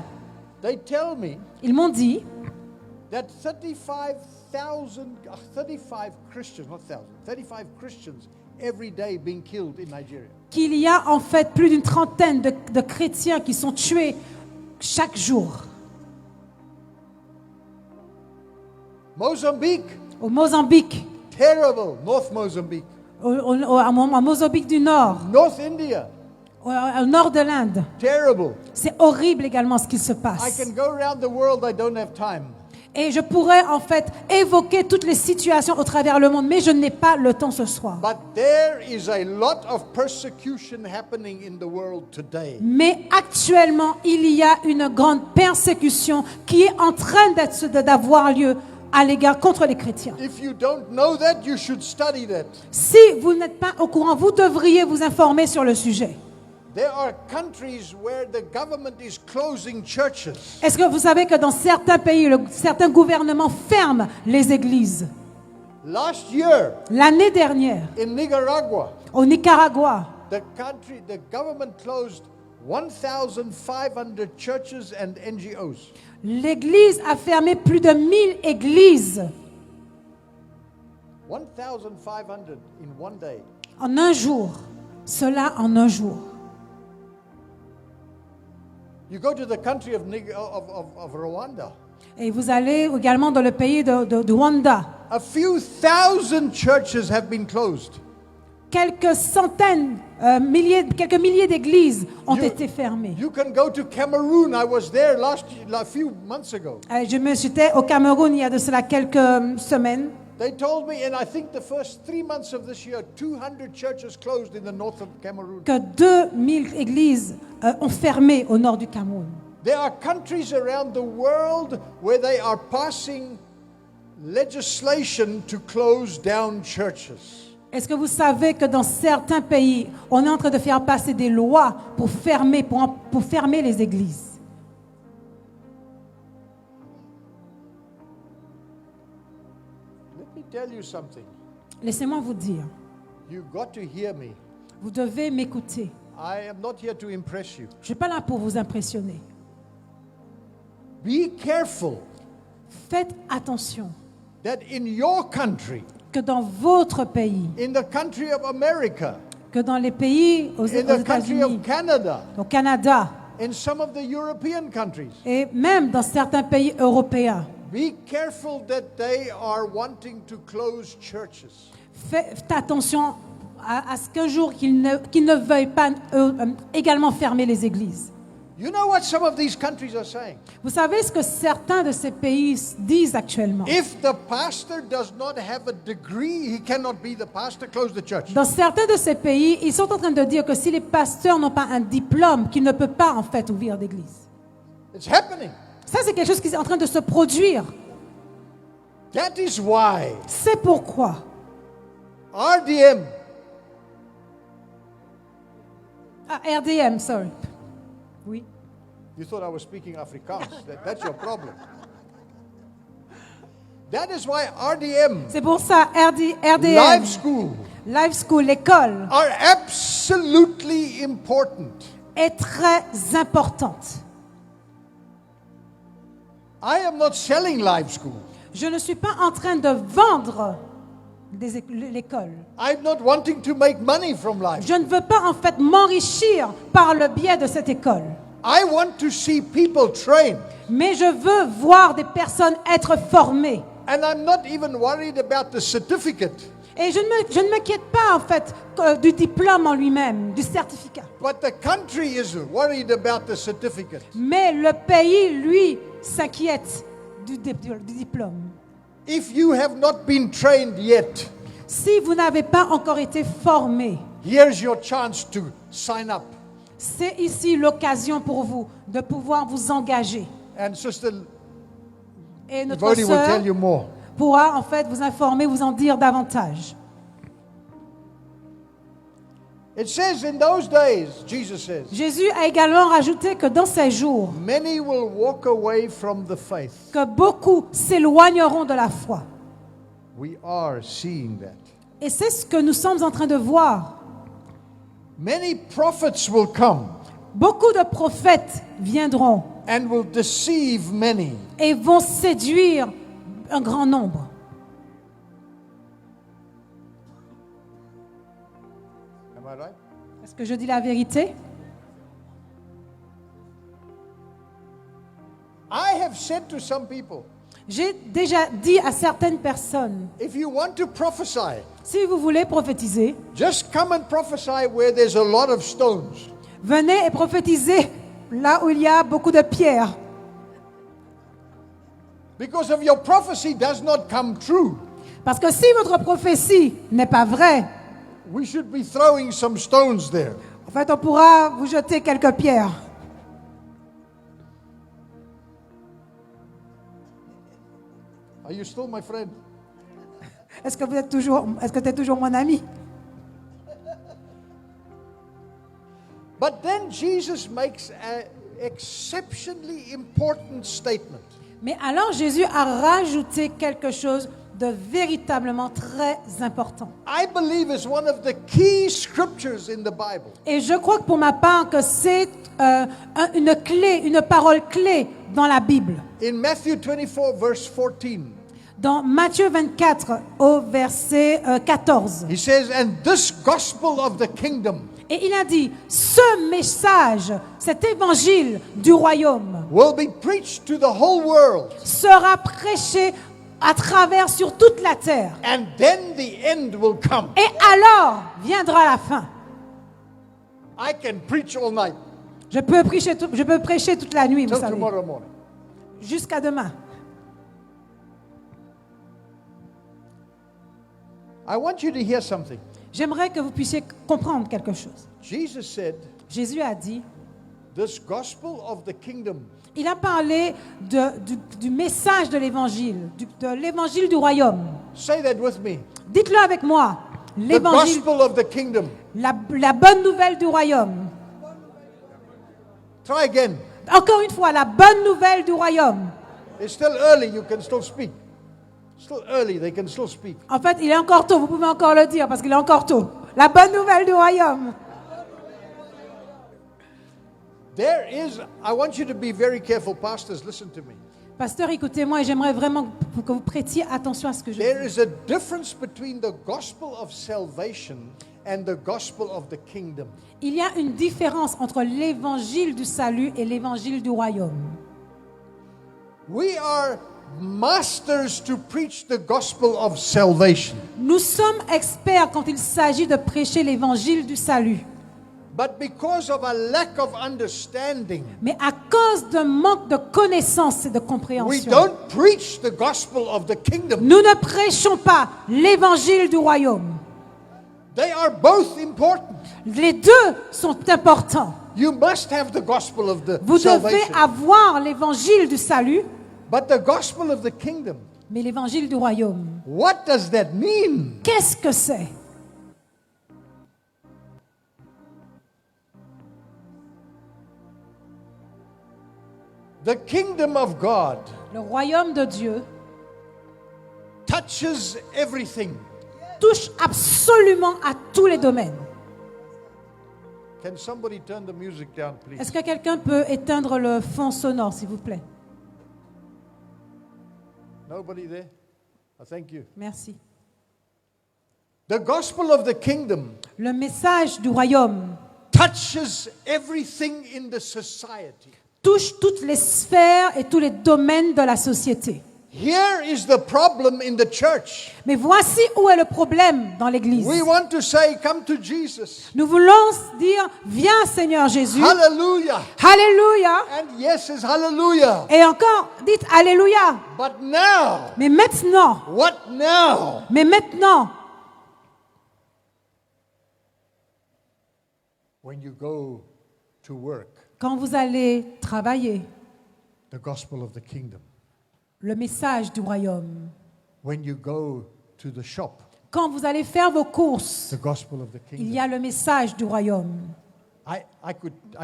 they tell me ils m'ont dit that 35 Christians every day being killed in Nigeria. qu'il y a en fait plus d'une trentaine de chrétiens qui sont tués chaque jour. Mozambique, Au Mozambique, terrible. North Mozambique. à Mozambique du Nord, North India, au nord de l'Inde. terrible. C'est horrible également ce qui se I passe. can go around the world, I don't have time. Et je pourrais en fait évoquer toutes les situations au travers le monde, mais je n'ai pas le temps ce soir. But there is a lot of persecution happening in the world today. Mais actuellement, il y a une grande persécution qui est en train d'avoir lieu à l'égard contre les chrétiens. If you don't know that, you should study that. Si vous n'êtes pas au courant, vous devriez vous informer sur le sujet. There are countries where the government is closing churches. Est-ce que vous savez que dans certains pays, certains gouvernements ferment les églises? Last year L'année dernière, in Nicaragua, au Nicaragua, the government closed 1,500 churches and NGOs. l'Église a fermé plus de 1000 églises 1,500 in one day. en un jour. Cela en un jour. You go to the country of Rwanda. Et vous allez également dans le pays de Rwanda. A few thousand churches have been closed. Quelques centaines, quelques milliers d'églises ont été fermées. You can go to Cameroon. I was there a few months ago. J'étais au Cameroun il y a de cela quelques semaines. They told me, and I think the first 3 months of this year, 200 churches closed in the north of Cameroon. Que 2000 églises ont fermé au nord du Cameroun. There are countries around the world where they are passing legislation to close down churches. Est-ce que vous savez que dans certains pays, on est en train de faire passer des lois pour fermer les églises? Let me tell you something. Laissez-moi vous dire, You got to hear me. vous devez m'écouter. I am not here to impress you. Je ne suis pas là pour vous impressionner. Be careful Faites attention that in your country, que dans votre pays, in the country of America, que dans les pays aux in the country of États-Unis, Canada, au Canada in some of the European countries, et même dans certains pays européens, be careful that they are wanting to close churches. faites attention à ce qu'un jour qu'ils ne veuillent pas également fermer les églises. You know what some of these countries are saying? Vous savez ce que certains de ces pays disent actuellement? If the pastor does not have a degree, he cannot be the pastor. Close the church. Dans certains de ces pays, ils sont en train de dire que si les pasteurs n'ont pas un diplôme, qu'ils ne peuvent pas en fait ouvrir d'église. It's happening. Ça, c'est quelque chose qui est en train de se produire. That is why C'est pourquoi RDM, RDM, sorry. Oui. you thought I was speaking Afrikaans. That's your problem. That is why RDM, C'est pour ça RDM, live school, Life School, l'école, are absolutely important. est très importante. I am not selling live school. Je ne suis pas en train de vendre l'école. I'm not wanting to make money from live. Je ne veux pas en fait m'enrichir par le biais de cette école. I want to see people trained. Mais je veux voir des personnes être formées. And I'm not even worried about the certificate. Et je ne m'inquiète pas en fait du diplôme en lui-même, du certificat. But the country is worried about the certificate. Mais le pays, lui, s'inquiète du diplôme. If you have not been trained yet, Si vous n'avez pas encore été formé, here's your chance to sign up. c'est ici l'occasion pour vous de pouvoir vous engager. And Sister Et notre Vodi will sœur tell you more. pourra en fait vous informer, vous en dire davantage. It says in those days, Jesus says, Jésus a également rajouté que dans ces jours, many will walk away from the faith. que beaucoup s'éloigneront de la foi. We are seeing that. Et c'est ce que nous sommes en train de voir. Many prophets will come Beaucoup de prophètes viendront and will deceive many. et vont séduire un grand nombre. Am I right? Est-ce que je dis la vérité? I have said to some people, J'ai déjà dit à certaines personnes, if you want to prophesy, si vous voulez prophétiser, just come and prophesy where there's a lot of stones. venez et prophétisez là où il y a beaucoup de pierres. Because if your prophecy does not come true, Parce que si votre prophétie n'est pas vraie, we should be throwing some stones there. en fait, on pourra vous jeter quelques pierres. Are you still my friend? Est-ce que tu es toujours mon ami? But then Jesus makes an exceptionally important statement. Mais alors Jésus a rajouté quelque chose de véritablement très important. I believe it's one of the key scriptures in the Bible. Et je crois que pour ma part que c'est une clé, une parole clé dans la Bible. In Matthew 24, verse 14, Dans Matthieu 24 au verset 14. he says, and this gospel of the kingdom Et il a dit, ce message, cet évangile du royaume will be preached to the whole world, sera prêché à travers sur toute la terre. and then the end will come. Et alors viendra la fin. I can preach all night Je peux prêcher toute la nuit, vous till savez, tomorrow morning. jusqu'à demain. I want you to hear something. J'aimerais que vous puissiez comprendre quelque chose. Jesus said, Jésus a dit, this gospel of the kingdom Il a parlé du message de l'évangile, de l'évangile du royaume. Say that with me. Dites-le avec moi. The L'évangile, gospel of the kingdom. la bonne nouvelle du royaume. Try again. Encore une fois, la bonne nouvelle du royaume. It's still early, you can still speak. Still early, they can still speak. En fait, il est encore tôt, vous pouvez encore le dire parce qu'il est encore tôt. La bonne nouvelle du royaume. There is, I want you to be very careful, pastors, listen to me. Pasteur, écoutez-moi et j'aimerais vraiment que vous prêtiez attention à ce que je There dis. is a difference between the gospel of salvation and the gospel of the kingdom. Il y a une différence entre l'évangile du salut et l'évangile du royaume. We are masters to preach the gospel of salvation. Nous sommes experts quand il s'agit de prêcher l'évangile du salut. But because of a lack of understanding, Mais à cause d'un manque de connaissance et de we compréhension, don't preach the gospel of the kingdom. nous ne prêchons pas l'évangile du royaume. They are both important. Les deux sont importants. You must have the gospel of the Vous devez salvation. avoir l'évangile du salut, But the gospel of the kingdom, mais l'évangile du royaume, what does that mean? qu'est-ce que c'est? The kingdom of God Le royaume de Dieu touches everything. touche absolument à tous les domaines. Can somebody turn the music down, please? Est-ce que quelqu'un peut éteindre le fond sonore, s'il vous plaît? Nobody there? Oh, thank you. Merci. The gospel of the kingdom Le message du royaume touches everything in the society. touche toutes les sphères et tous les domaines de la société. Here is the problem in the church. Mais voici où est le problème dans l'Église. We want to say, come to Jesus. Nous voulons dire, viens Seigneur Jésus. Hallelujah. Alléluia. And yes is hallelujah. Et encore, dites Alléluia. But now, Mais maintenant, what now? mais maintenant, When you go to work, quand vous allez travailler, the gospel of the kingdom. le message du royaume. When you go to the shop, Quand vous allez faire vos courses, the gospel of the il kingdom. y a le message du royaume. I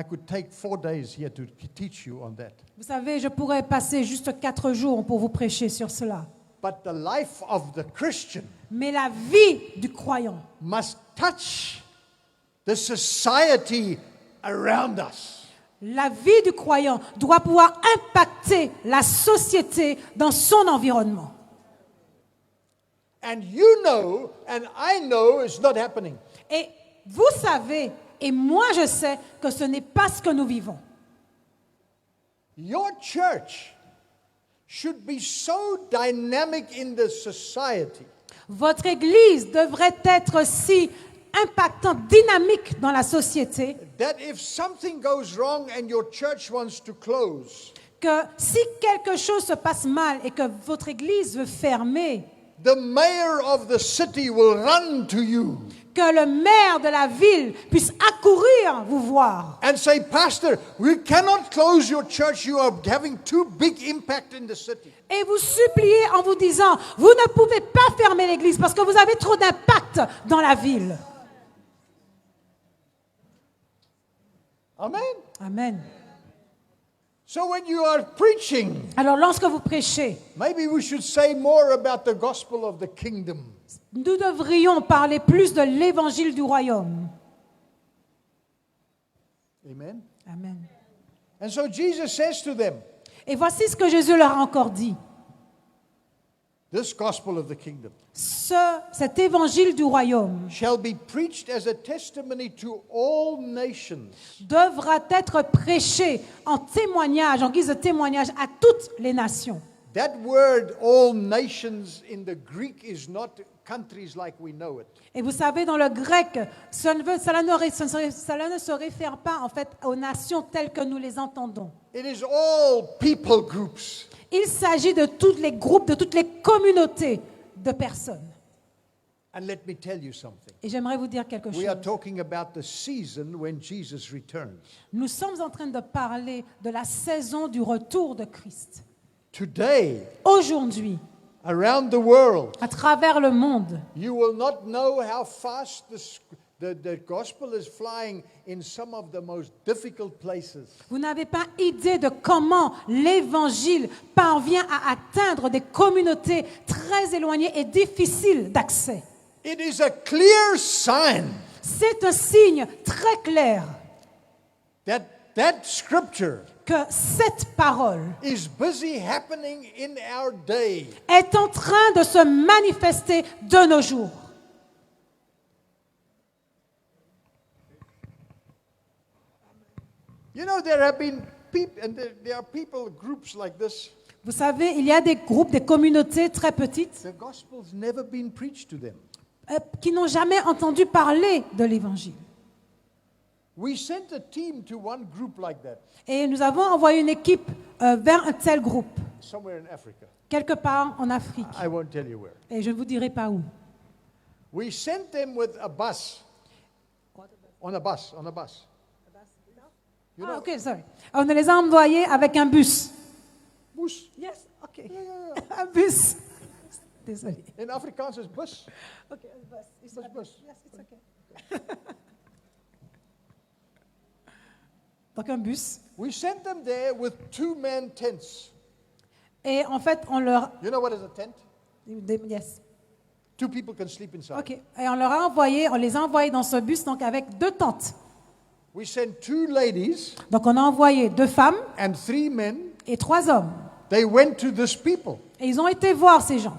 could take 4 days here to teach you on that. Vous savez, je pourrais passer juste 4 jours pour vous prêcher sur cela. But the life of the Christian Mais la vie du croyant must touch the society around us. La vie du croyant doit pouvoir impacter la société dans son environnement. And you know, and I know it's not happening. Et vous savez, et moi je sais, que ce n'est pas ce que nous vivons. Your church should be so dynamic in the society Votre Église devrait être si impactante, dynamique dans la société, that if something goes wrong and your church wants to close, que si quelque chose se passe mal et que votre Église veut fermer, the mayor of the city will run to you que le maire de la ville puisse accourir vous voir and say, Pastor, we cannot close your church. You are having too big impact in the city. et vous supplier en vous disant, vous ne pouvez pas fermer l'église parce que vous avez trop d'impact dans la ville. Amen. Amen. So when you are preaching, Alors lorsque vous prêchez, maybe we should say more about the gospel of the kingdom. nous devrions parler plus de l'évangile du royaume. Amen. Amen. And so Jesus says to them, Et voici ce que Jésus leur a encore dit. this gospel of the kingdom Cet évangile du royaume shall be preached as a testimony to all nations. devra être prêché en témoignage, en guise de témoignage à toutes les nations. That word, all nations, in the Greek is not countries like we know it. Et vous savez, dans le grec, cela ne se réfère pas en fait aux nations telles que nous les entendons. It is all people groups. Il s'agit de tous les groupes, de toutes les communautés de personnes. And let me tell you something. Et j'aimerais vous dire quelque We are chose. talking about the season when Jesus returns. Nous sommes en train de parler de la saison du retour de Christ. Today, Aujourd'hui, around the world, à travers le monde, you will not know how fast the gospel is flying in some of the most difficult places. vous n'avez pas idée de comment l'évangile parvient à atteindre des communautés très éloignées et difficiles d'accès. It is a clear sign C'est un signe très clair that scripture que cette parole is busy happening in our day. est en train de se manifester de nos jours. You know, there have been people, and there are people, groups like this. Vous savez, il y a des groupes, des communautés très petites The gospel's never been preached to them. qui n'ont jamais entendu parler de l'évangile. We sent a team to one group like that, Et nous avons envoyé une équipe vers un tel groupe, somewhere in Africa. quelque part en Afrique. I won't tell you where. Et je ne vous dirai pas où. We sent them with a bus. On a bus. You Ah, know, ok, sorry. On les a envoyés avec un bus. bus. Yes, ok. Un bus. Désolé. In Afrikaans is bus. Ok, un bus. It's Bus, bus. Yes, it's okay. Donc un bus. We sent them there with 2-man tents. Et en fait, on leur... You know what is a tent? Yes. 2 people can sleep inside. Ok. Et on leur a envoyé, on les a envoyés dans ce bus, donc avec 2 tentes. We sent 2 ladies Donc on a envoyé 2 femmes and 3 men. et 3 hommes. They went to this people. Et ils ont été voir ces gens.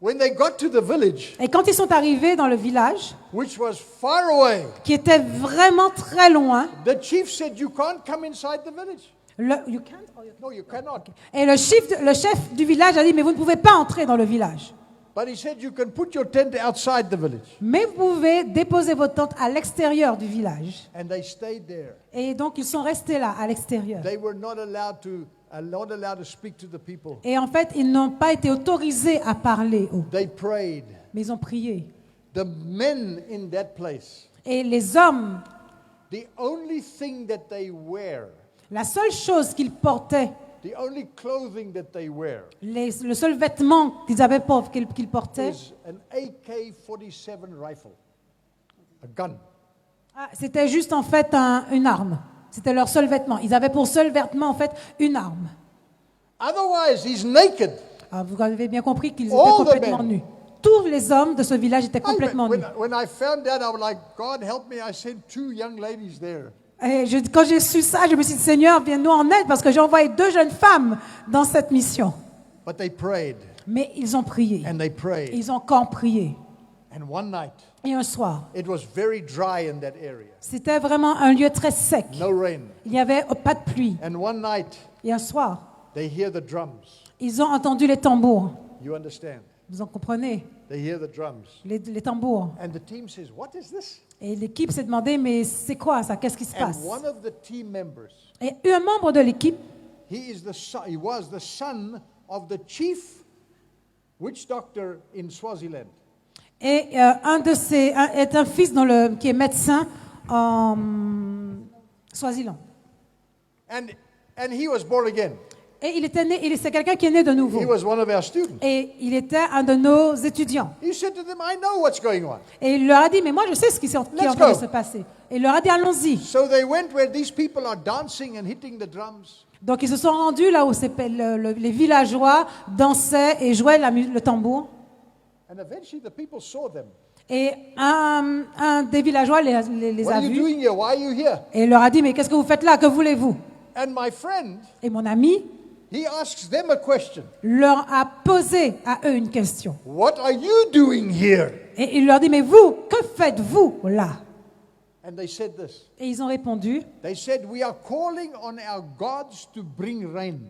When they got to the village, Et quand ils sont arrivés dans le village, which was far away, qui était vraiment très loin, the chief said, "You can't come inside the village." you can't, or you No, you cannot. et le chef du village a dit, mais vous ne pouvez pas entrer dans le village. But he said, "You can put your tent outside the village." Mais vous pouvez déposer votre tente à l'extérieur du village. And they stayed there. Et donc ils sont restés là, à l'extérieur. They were not allowed to speak to the people. Et en fait, ils n'ont pas été autorisés à parler, eux. They prayed. Mais ils ont prié. The men in that place, Et les hommes, the only thing that they wear, la seule chose qu'ils portaient, the only clothing that they wear, le seul vêtement qu'ils portaient, is an AK-47 rifle, a gun. c'était juste en fait une arme. C'était leur seul vêtement. Ils avaient pour seul vêtement en fait une arme. Otherwise, he's naked. Alors, vous avez bien compris qu'ils étaient All the complètement men. nus. Tous les hommes de ce village étaient complètement nus. When I found out, I was like, God help me, I sent 2 young ladies there. Et quand j'ai su ça, je me suis dit, Seigneur, viens-nous en aide parce que j'ai envoyé 2 jeunes femmes dans cette mission. But they prayed, Mais ils ont prié. and they Et prayed. ils ont encore prié. And one night, Et un soir, it was very dry in that area. c'était vraiment un lieu très sec. No rain. Il n'y avait pas de pluie. And one night, Et un soir, they hear the drums. ils ont entendu les tambours. You understand? Vous en comprenez? They hear the drums. Les tambours. And the team says, what is this? Et l'équipe s'est demandé, mais c'est quoi ça? Qu'est-ce qui se And passe? one of the team members, Et un membre de l'équipe, he was the son of the chief witch doctor in Swaziland. et est un fils qui est médecin en Swaziland. And he was born again. Et il était né, c'est quelqu'un qui est né de nouveau. He was one of our students. Et il était un de nos étudiants. He said to them, I know what's going on. Et il leur a dit, mais moi je sais ce qui est en Let's train de go. se passer. Et il leur a dit, allons-y. So they went where these people are dancing and hitting the drums. Donc ils se sont rendus là où les villageois dansaient et jouaient le tambour. And eventually the people saw them. Et un des villageois les What a are you vus. doing here? Why are you here? Et il leur a dit, mais qu'est-ce que vous faites là? Que voulez-vous? And my friend, Et mon ami he asks them a question. leur a posé à eux une question. What are you doing here? Et il leur dit, mais vous, que faites-vous là? And they said this. Et ils ont répondu, They said, we are calling on our gods to bring rain.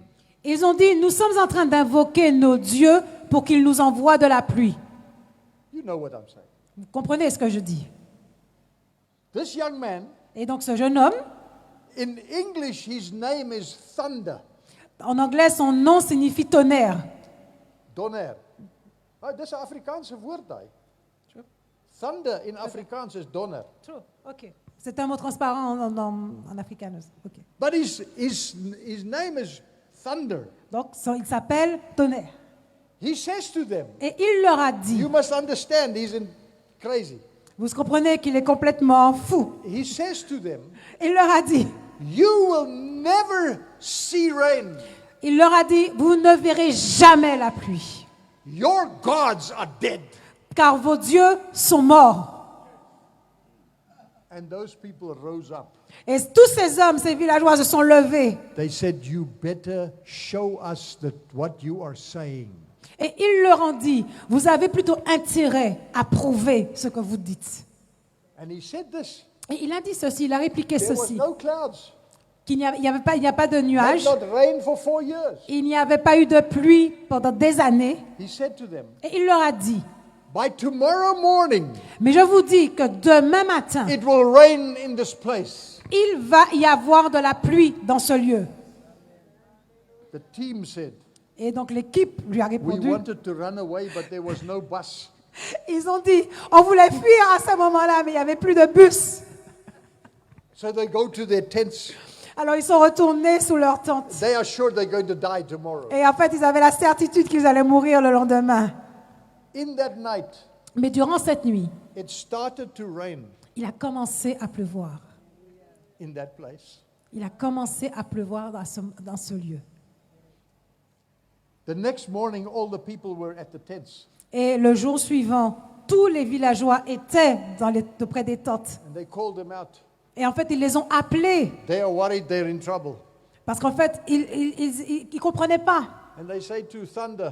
ils ont dit, nous sommes en train d'invoquer nos dieux pour qu'ils nous envoient de la pluie. You know what I'm saying. Vous comprenez ce que je dis? This young man, Et donc ce jeune homme, in English, his name is Thunder. en anglais, son nom signifie tonnerre. Donner. Oh, dis 'n Afrikaanse woord daai. Thunder in Afrikaans is donder. True. Ok. C'est un mot transparent en afrikaans. Ok. But his name is Thunder. Donc, il s'appelle tonnerre. He says to them, Et il leur a dit, you must understand, he's crazy. vous comprenez qu'il est complètement fou. He says to them, Il leur a dit, you will never see rain. il leur a dit, vous ne verrez jamais la pluie, Your gods are dead. car vos dieux sont morts. And those people rose up. Et tous ces hommes, ces villageois se sont levés. They said, you better show us what you are saying. Et il leur en dit, vous avez plutôt intérêt à prouver ce que vous dites. And he said this. Et il a dit ceci, il a répliqué There was ceci, no clouds. qu'il n'y a pas de Had nuages, not rained for 4 years. il n'y avait pas eu de pluie pendant des années. He said to them, Et il leur a dit, by tomorrow morning, mais je vous dis que demain matin, it will rain in this place. il va y avoir de la pluie dans ce lieu. The team said, Et donc l'équipe lui a we répondu, wanted to run away, but there was no bus. ils ont dit, on voulait fuir à ce moment-là, mais il n'y avait plus de bus. So they go to their tents. Alors ils sont retournés sous leur tente. They are sure they're going to die tomorrow. Et en fait, ils avaient la certitude qu'ils allaient mourir le lendemain. In that night, Mais durant cette nuit, it started to rain il a commencé à pleuvoir. in that place. Il a commencé à pleuvoir dans ce lieu. The next morning, all the people were at the tents. Et le jour suivant, tous les villageois étaient auprès des tentes. And they called them out. Et en fait, ils les ont appelés. They are worried they're in trouble. Parce qu'en fait, ils ne comprenaient pas. And they say to Thunder,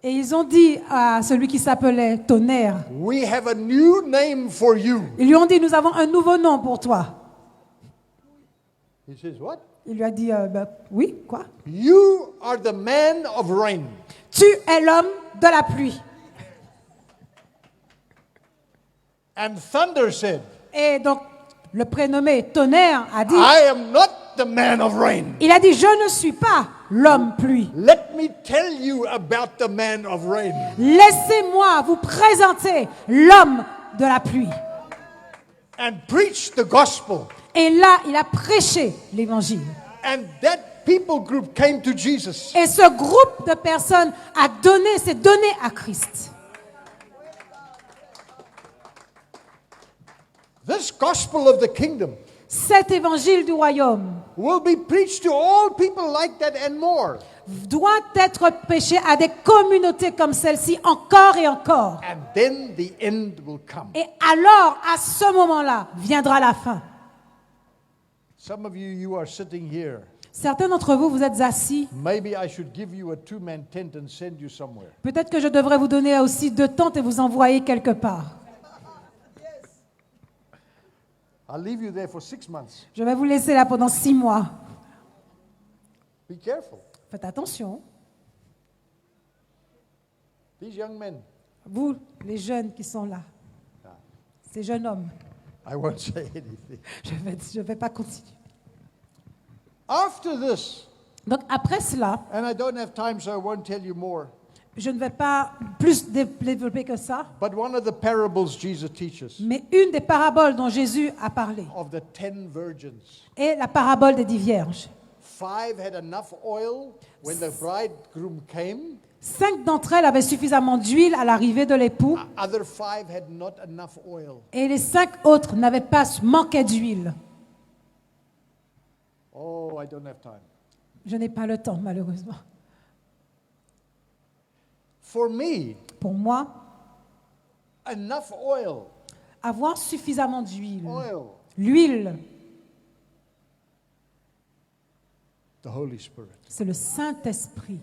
Et ils ont dit à celui qui s'appelait Tonnerre, we have a new name for you. ils lui ont dit, nous avons un nouveau nom pour toi. He says, what? Il lui a dit, oui, quoi? You are the man of rain. Tu es l'homme de la pluie. And Thunder said, Et donc, le prénommé Tonnerre a dit, I am not the man of rain. il a dit, je ne suis pas l'homme pluie. Let me tell you about the man of rain. Laissez-moi vous présenter l'homme de la pluie. And preach the gospel. Et là, il a prêché l'évangile. And that people group came to Jesus. Et ce groupe de personnes s'est donné à Christ. This gospel of the kingdom Cet évangile du royaume will be preached to all people like that and more. doit être prêché à des communautés comme celle-ci encore et encore. And then the end will come. Et alors, à ce moment-là, viendra la fin. Some of you are sitting here. Certains d'entre vous, vous êtes assis. Maybe I should give you a two-man tent and send you somewhere. Peut-être que je devrais vous donner aussi 2 tentes et vous envoyer quelque part. I'll leave you there for 6 months. Je vais vous laisser là pendant 6 mois. Be careful. Faites attention. These young men, Vous, les jeunes qui sont là, ces jeunes hommes, I won't say anything. je vais pas continuer. After this, Donc après cela, and I don't have time, so I won't tell you more. je ne vais pas plus développer que ça, But one of the parables Jesus teaches mais une des paraboles dont Jésus a parlé of the 10 virgins. est la parabole des 10 vierges. 5 had enough oil when the bridegroom came. 5 d'entre elles avaient suffisamment d'huile à l'arrivée de l'époux, Other 5 had not enough oil. et les 5 autres n'avaient pas manqué d'huile. Oh, I don't have time. Je n'ai pas le temps, malheureusement. For me, Pour moi, enough oil. avoir suffisamment d'huile, Oil. l'huile, The Holy Spirit. c'est le Saint-Esprit.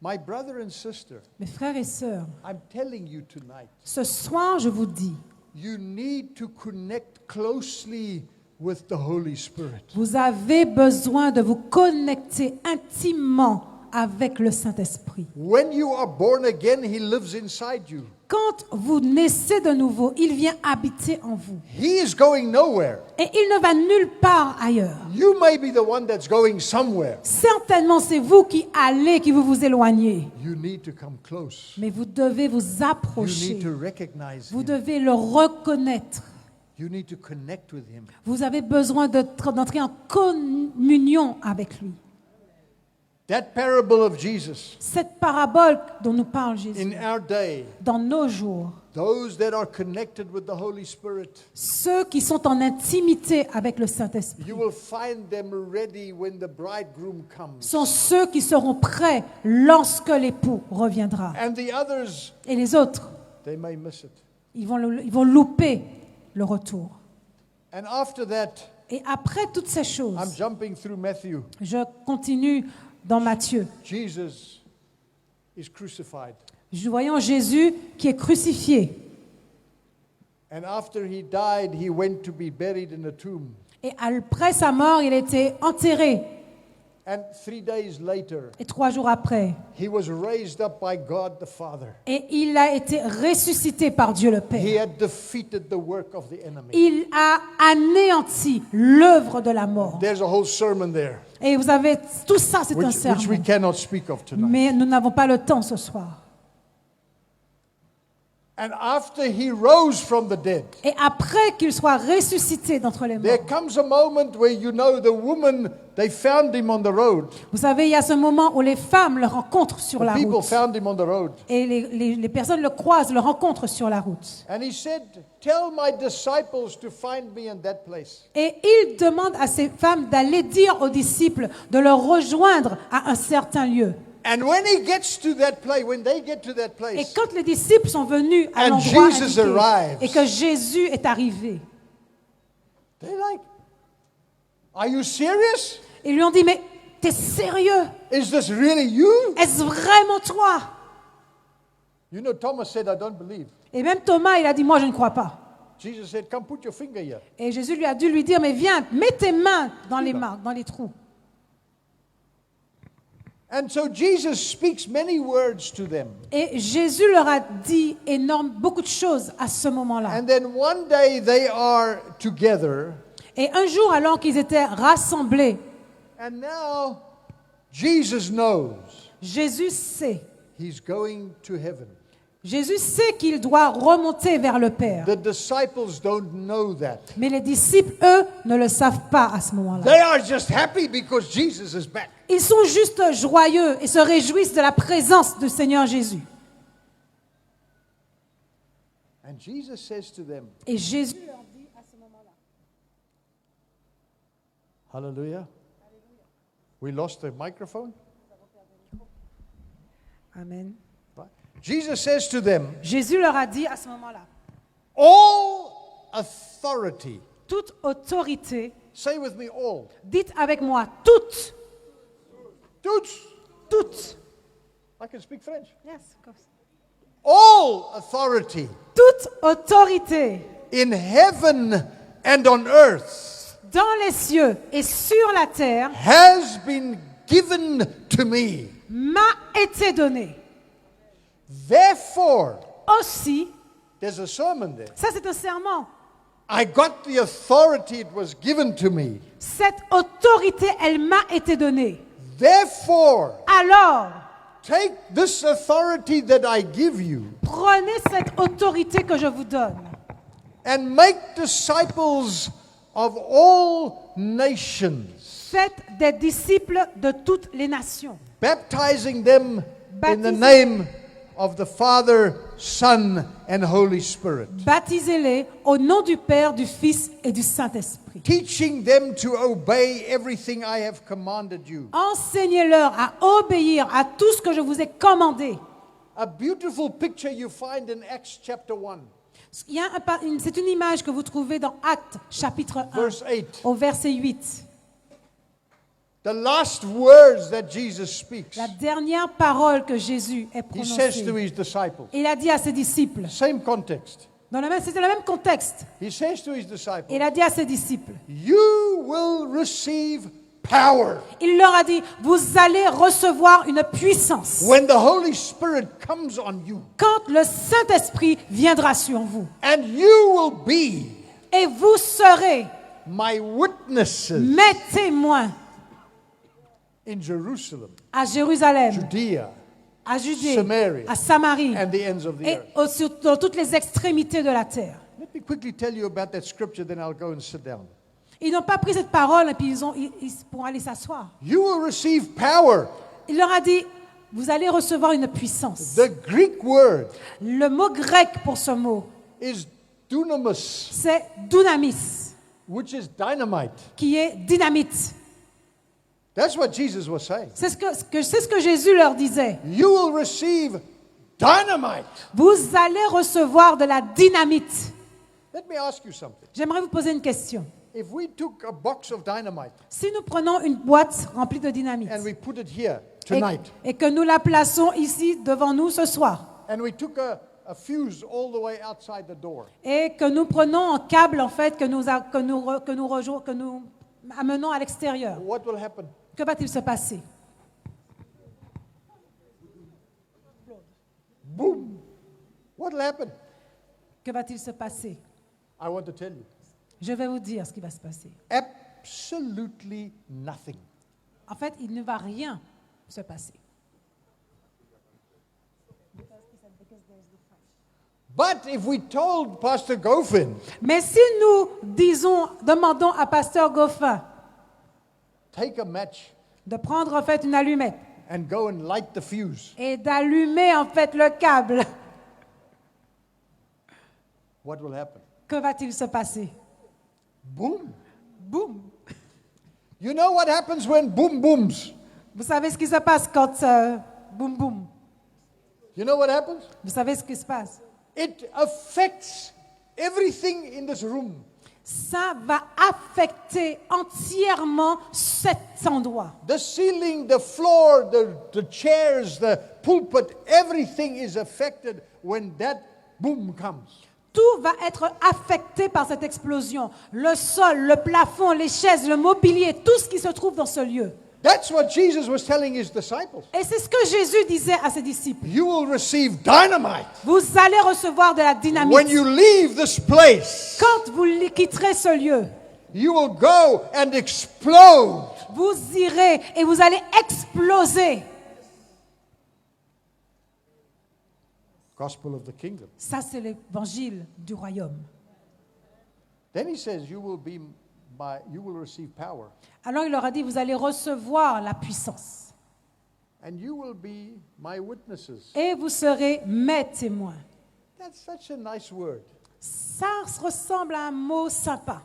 My brother and sister, Mes frères et sœurs, I'm telling you tonight, ce soir, je vous dis, you need to connect closely with the Holy Spirit. vous avez besoin de vous connecter intimement avec le Saint-Esprit. When you are born again, He lives inside you. Quand vous naissez de nouveau, il vient habiter en vous. He is going nowhere. Et il ne va nulle part ailleurs. You may be the one that's going somewhere. Certainement, c'est vous qui allez, qui vous éloignez. You need to come close. Mais vous devez vous You approcher. need to recognize Vous Him. devez le reconnaître. You need to connect with Him. Vous avez besoin d'entrer en communion avec lui. That parable of Jesus, Cette parabole dont nous parle Jésus, in our day, dans nos jours, those that are connected with the Holy Spirit, ceux qui sont en intimité avec le Saint-Esprit, you will find them ready when the bridegroom comes. sont ceux qui seront prêts lorsque l'époux reviendra. And the others, Et les autres, they may miss it. ils vont louper le retour. And after that, Et après toutes ces choses, I'm jumping through Matthew. je continue dans Matthieu. Jesus is crucified. Nous voyons Jésus qui est crucifié. And after he died, he went to be buried in a tomb. Et après sa mort, il a été enterré. And 3 days later, Et 3 jours après, he was raised up by God the Father. et il a été ressuscité par Dieu le He Père. had defeated the work of the enemy. Il a anéanti l'œuvre de la mort. There's a whole sermon there, Et vous avez tout ça, c'est un which we sermon. cannot speak of tonight. Mais nous n'avons pas le temps ce soir. And after he rose from the dead, Et après qu'il soit ressuscité d'entre les there morts, comes a moment where you know the woman, they found him on the road. vous savez, il y a ce moment où les femmes le rencontrent sur The la people route. found him on the road. Et les personnes le croisent, le rencontrent sur la route. And he said, tell my disciples to find me in that place. Et il demande à ces femmes d'aller dire aux disciples de le rejoindre à un certain lieu. And when he gets to that place, when they get to that Et place, quand les disciples sont venus à And l'endroit Jesus indiqué, arrives. et que Jésus est arrivé, they're like, are you serious? ils lui ont dit, mais t'es sérieux? Is this really you? Est-ce vraiment toi? You know, Thomas said, I don't believe. Et même Thomas, il a dit, moi je ne crois pas. Jesus said, come put your finger here. Et Jésus lui a dû lui dire, mais viens, mets tes mains dans les marques, dans les trous. And so Jesus speaks many words to them. Et Jésus leur a dit beaucoup de choses à ce moment-là. And then one day they are together. Et un jour, alors qu'ils étaient rassemblés, And now Jesus knows Jésus sait. he's going to heaven. Jésus sait qu'il doit remonter vers le Père. The disciples don't know that. Mais les disciples, eux, ne le savent pas à ce moment-là. They are just happy because Jesus is back. Ils sont juste joyeux et se réjouissent de la présence du Seigneur Jésus. And Jesus says to them, Et Jésus, hallelujah. We lost the microphone. Amen. Right. Jesus says to them, Jésus leur a dit à ce moment-là, all authority. toute autorité, Say with me, all. dites avec moi, toute, toute. I can speak French. Yes, of course. All authority Toute autorité in heaven and on earth dans les cieux et sur la terre has been given to me. m'a été donnée. Therefore, Aussi, there's a sermon there. ça c'est un serment. I got the authority, it was given to me. Cette autorité, elle m'a été donnée. Therefore, Alors, take this authority that I give you prenez cette autorité que je vous donne and make disciples of all nations, faites des disciples de toutes les nations, baptizing them in the Baptisez- name of the Father, Son, and Holy Spirit, baptisez-les au nom du Père, du Fils et du Saint-Esprit. teaching them to obey everything I have commanded you. Enseignez-leur à obéir à tout ce que je vous ai commandé. A beautiful picture you find in Acts chapter 1, Il y a c'est une image que vous trouvez dans Actes chapitre 1 verse 8. au verset 8. The last words that Jesus speaks, La dernière parole que Jésus ait he says to prononcée. his disciples. Il a dit à ses disciples, Same context. c'était le même contexte. He says to his disciples, Il a dit à ses disciples, you will receive power. Il leur a dit, vous allez recevoir une puissance When the Holy Spirit comes on you, quand le Saint-Esprit viendra sur vous. and you will be Et vous serez my witnesses mes témoins in Jerusalem, à Jérusalem, Judea, à Judée, Samaria, à Samarie and the ends of the et earth. dans toutes les extrémités de la terre. Let me quickly tell you about that scripture, then I'll go and sit down. Ils n'ont pas pris cette parole et puis ils pourront aller s'asseoir. You will receive power. Il leur a dit, vous allez recevoir une puissance. The Greek word Le mot grec pour ce mot, is dunamis, c'est dunamis, which is dynamite. qui est dynamite. That's what Jesus was saying. C'est ce que Jésus leur disait. You will receive dynamite. Vous allez recevoir de la dynamite. Let me ask you something. J'aimerais vous poser une question. If we took a box of dynamite Si nous prenons une boîte remplie de dynamite and we put it here et, tonight, et que nous la plaçons ici devant nous ce soir, and we took a fuse all the way outside the door, et que nous prenons un câble en fait que nous amenons à l'extérieur, what will happen? que va-t-il se passer? Boom. What will happen? Que va-t-il se passer? I want to tell you. Je vais vous dire ce qui va se passer. Absolutely nothing. En fait, il ne va rien se passer. But if we told Pastor Goffin, Mais si nous demandons à Pasteur Goffin take a match de prendre en fait une allumette and go and light the fuse, et d'allumer en fait le câble, what will happen? que va-t-il se passer? Boom. Boum! You know what happens when boom booms? Vous savez ce qui se passe quand boum boum? You know what happens? Vous savez ce qui se passe? It affects everything in this room. Ça va affecter entièrement cet endroit. The ceiling, the floor, the chairs, the pulpit, everything is affected when that boom comes. Tout va être affecté par cette explosion. Le sol, le plafond, les chaises, le mobilier, tout ce qui se trouve dans ce lieu. That's what Jesus was telling his disciples. Et c'est ce que Jésus disait à ses disciples. You will receive dynamite. Vous allez recevoir de la dynamite. When you leave this place, Quand vous quitterez ce lieu, you will go and explode. vous irez et vous allez exploser. Gospel of the kingdom. Ça, c'est l'évangile du royaume. Then he says, you will receive power, Alors il leur a dit, vous allez recevoir la puissance. and you will be my witnesses. Et vous serez mes témoins. That's such a nice word. Ça ressemble à un mot sympa.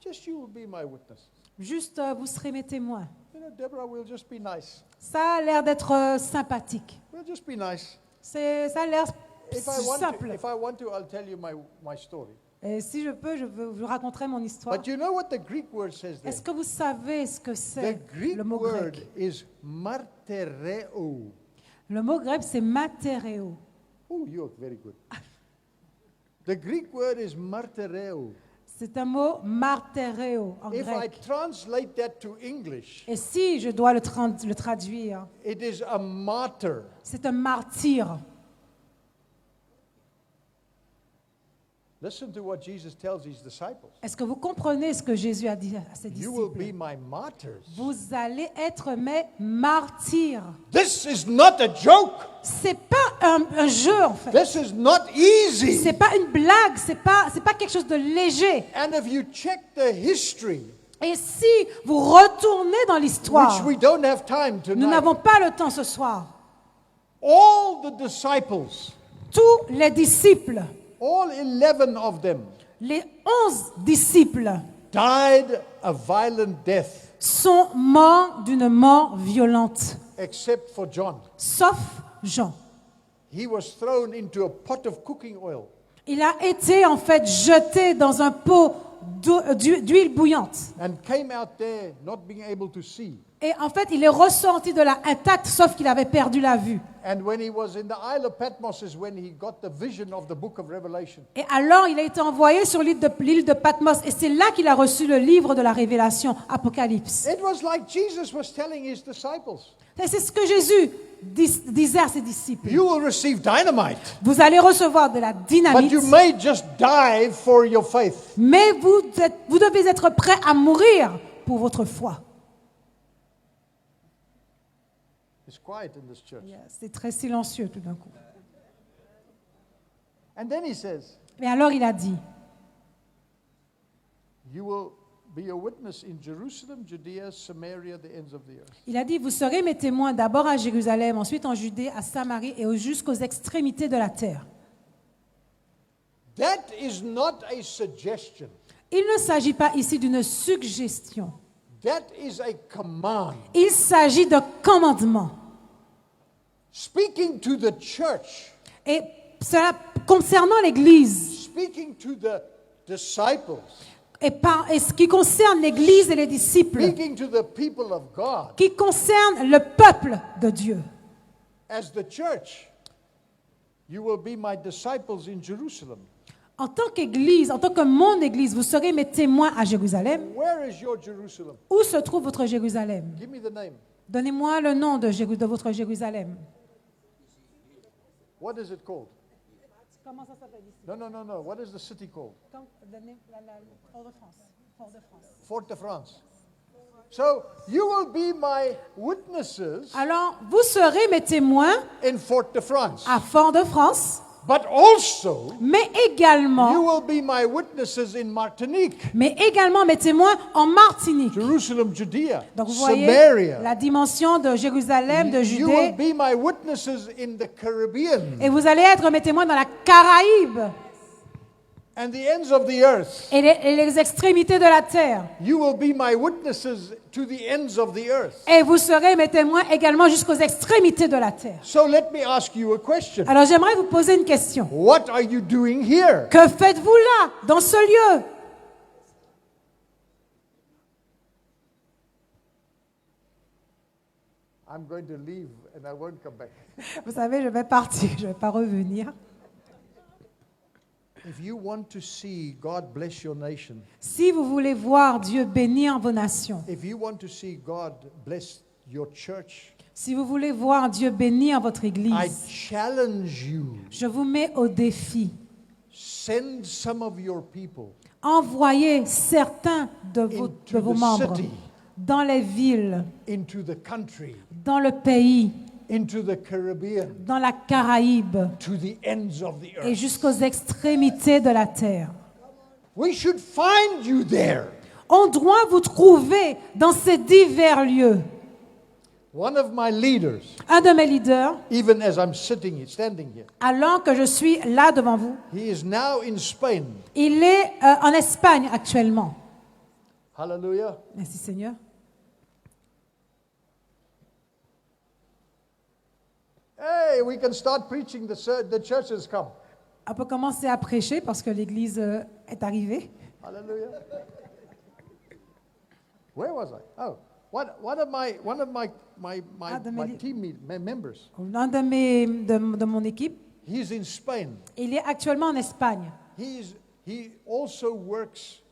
Just you will be my witnesses. Juste, vous serez mes témoins. You know, Deborah, we'll just be nice. Ça a l'air d'être sympathique. We'll just be nice. Ça a l'air If I simple. want to, I'll tell you my story. Et si je peux, je vous raconterai mon histoire. But you know what the Greek word says there? Est-ce que vous savez ce que The c'est Greek le mot word grec? is martereo. Le mot grec, c'est matéréo. Oh, you're very good. The Greek word is martereo. C'est un mot martéréo en If I grec. translate that to English, Et si je dois le traduire, it is a martyr. c'est un martyr. Listen to what Jesus tells his disciples. Est-ce que vous comprenez ce que Jésus a dit à ses You will be disciples? my martyrs. Vous allez être mes martyrs. This is not a joke. C'est pas un jeu en fait. This is not easy. C'est pas une blague. C'est pas quelque chose de léger. And if you check the history, Et si vous retournez dans l'histoire, which we don't have time nous tonight, n'avons pas le temps ce soir. all the disciples, Tous les disciples, all 11 of them, les 11 disciples, died a violent death, sont morts d'une mort violente, except for John. sauf Jean. He was thrown into a pot of cooking oil. Il a été en fait jeté dans un pot d'huile bouillante. and came out there not being able to see. Et en fait, il est ressorti de là intact, sauf qu'il avait perdu la vue. And when he was in the Isle of Patmos is when he got the vision of the book of Revelation. Et alors, il a été envoyé sur l'île de Patmos. Et c'est là qu'il a reçu le livre de la Révélation, Apocalypse. It was like Jesus was telling his disciples, Et c'est ce que Jésus disait à ses disciples. you will receive dynamite, Vous allez recevoir de la but dynamite, you may just die for your faith. mais vous devez être prêts à mourir pour votre foi. It's quiet in this church. C'est très silencieux tout d'un coup. And then he says, Et alors il a dit, you will be a witness in Jerusalem, Judea, Samaria, the ends of the earth. il a dit, vous serez mes témoins d'abord à Jérusalem, ensuite en Judée, à Samarie et jusqu'aux extrémités de la terre. That is not a suggestion. Il ne s'agit pas ici d'une suggestion. That is a command. Il s'agit d'un commandement. Speaking to the church, Et cela concernant l'Église, speaking to the disciples, et ce qui concerne l'Église et les disciples, speaking to the people of God, qui concerne le peuple de Dieu. as the church, you will be my disciples in Jerusalem. En tant qu'Église, en tant que mon Église, vous serez mes témoins à Jérusalem. Where is your Jerusalem? Où se trouve votre Jérusalem? Give me the name. Donnez-moi le nom de votre Jérusalem. What is it called? Comment ça s'appelle ici? No. What is the city called? Fort-de-France. Fort-de-France. So you will be my witnesses Alors, vous serez mes témoins in Fort-de-France. à Fort-de-France, But also, mais you également will be my witnesses in Martinique, mes témoins en Martinique. Jerusalem, Judea, Donc vous voyez Samaria. la dimension de Jérusalem, de You will Judée, be my witnesses in the Caribbean et vous allez être mes témoins dans la Caraïbe and the ends of the earth. et les extrémités de la terre. You will be my witnesses to the ends of the earth. Et vous serez mes témoins également jusqu'aux extrémités de la terre. So let me ask you a question. Alors j'aimerais vous poser une question. What are you doing here? Que faites-vous là, dans ce lieu? I'm going to leave and I won't come back. Vous savez, je vais partir, je ne vais pas revenir. If you want to see God bless your nation, Si vous voulez voir Dieu bénir vos nations, if you want to see God bless your church, si vous voulez voir Dieu bénir votre I Église, challenge you, je vous mets au défi. send some of your people Envoyez certains de vos into the membres city, dans les villes, into the country, dans le pays, into the Caribbean, dans la Caraïbe to the ends of the et earth. jusqu'aux extrémités de la terre. We should find you there. On doit vous trouver dans ces divers lieux. One of my leaders, Un de mes leaders, even as I'm standing here, alors que je suis là devant vous, he is now in Spain. il est en Espagne actuellement. Hallelujah. Merci Seigneur. Hey, we can start preaching. The church has come. On peut commencer à prêcher parce que l'Église est arrivée. Hallelujah. Where was I? Oh, one of my team members. Un de mon équipe, He's in Spain. il est actuellement en Espagne. He also works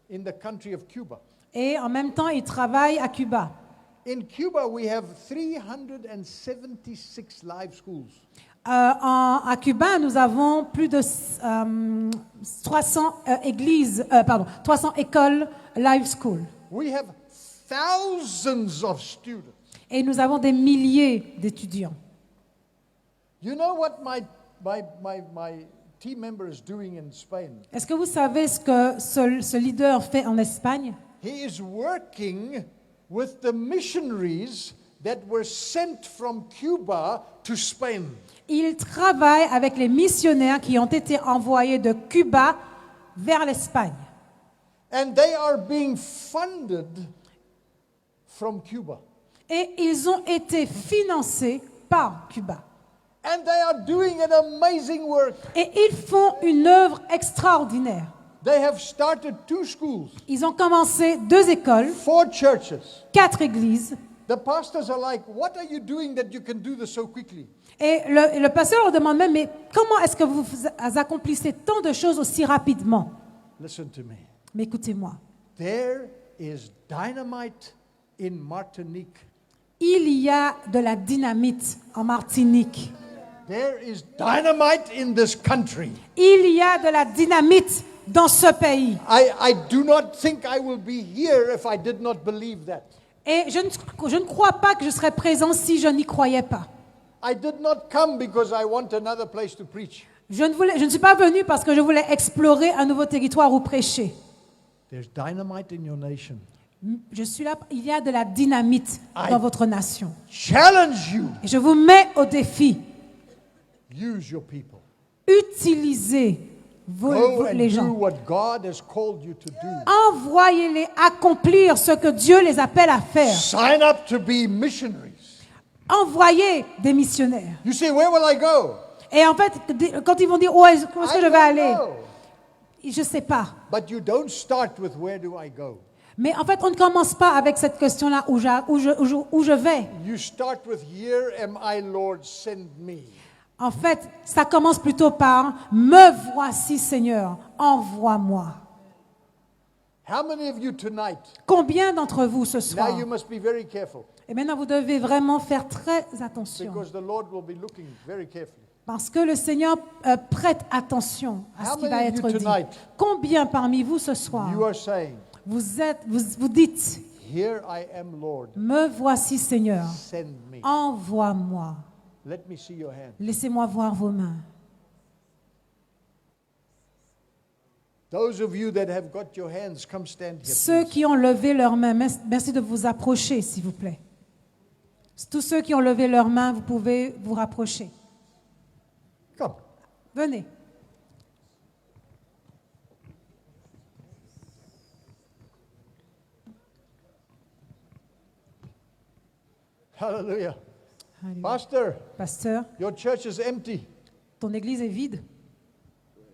in the country of Cuba. Et en même temps, il travaille à Cuba. In Cuba, we have 376 live schools. À Cuba, nous avons plus de 300 écoles live school. We have thousands of students. Et nous avons des milliers d'étudiants. You know what my team member is doing in Spain? Est-ce que vous savez ce que ce leader fait en Espagne? He is working with the missionaries that were sent from Cuba to Spain. Il travaille avec les missionnaires qui ont été envoyés de Cuba vers l'Espagne. And they are being funded from Cuba. Et ils ont été financés par Cuba. And they are doing an amazing work. Et ils font une œuvre extraordinaire. They have started 2 schools, Ils ont commencé 2 écoles, 4 churches. 4 églises. The pastors are like, what are you doing that you can do this so quickly? Et le pasteur leur demande même, mais comment est-ce que vous accomplissez tant de choses aussi rapidement? Listen to me. Mais écoutez-moi, There is dynamite in Martinique. il y a de la dynamite en Martinique. There is dynamite in this country. Il y a de la dynamite dans ce pays. I do not think I will be here if I did not believe that. Et je ne crois pas que je serais présent si je n'y croyais pas. I did not come because I want another place to preach. Je ne suis pas venu parce que je voulais explorer un nouveau territoire ou prêcher. There's dynamite in your nation. Je suis là, il y a de la dynamite dans votre nation. Challenge you. Et je vous mets au défi. Use your people. Utilisez Go and les do gens. what God has called you to do. Envoyez-les accomplir ce que Dieu les appelle à faire. Sign up to be missionaries. Envoyez des missionnaires. You say, where will I go? Et en fait, quand ils vont dire où est-ce que I je vais don't aller, know. je ne sais pas. But you don't start with where do I go? Mais en fait, on ne commence pas avec cette question-là où je vais. You start with here am I, Lord, send me. En fait, ça commence plutôt par « Me voici, Seigneur, envoie-moi How many of you tonight? ». Combien d'entre vous ce soir? Now you must be very careful Et maintenant, vous devez vraiment faire très attention. because the Lord will be looking very carefully. Parce que le Seigneur prête attention à ce qui va How many of être you dit. tonight? Combien parmi vous ce soir, You are saying, vous dites here I am, Lord, « Me voici, Seigneur, send me. envoie-moi ». Let me see your hand. Laissez-moi voir vos mains. Those of you that have got your hands, come stand here. Ceux please. qui ont levé leurs mains, merci de vous approcher, s'il vous plaît. Tous ceux qui ont levé leurs mains, vous pouvez vous rapprocher. Come. Venez. Hallelujah. Alléluia. Pastor, Pasteur, your church is empty. ton église est vide.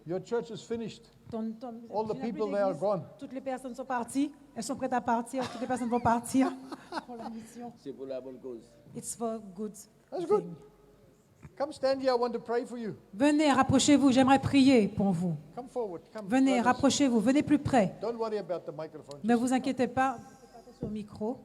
Your church is finished. All All the people there are gone. Toutes les personnes sont parties. Elles sont prêtes à partir. Toutes les personnes vont partir pour la mission. C'est pour la bonne cause. It's for good. That's good. Come stand here. I want to pray for you. Venez, rapprochez-vous. J'aimerais prier pour vous. Come forward. Come. Venez, brothers. rapprochez-vous. Venez plus près. Don't worry about the microphone. Ne vous inquiétez pas. Sur le micro.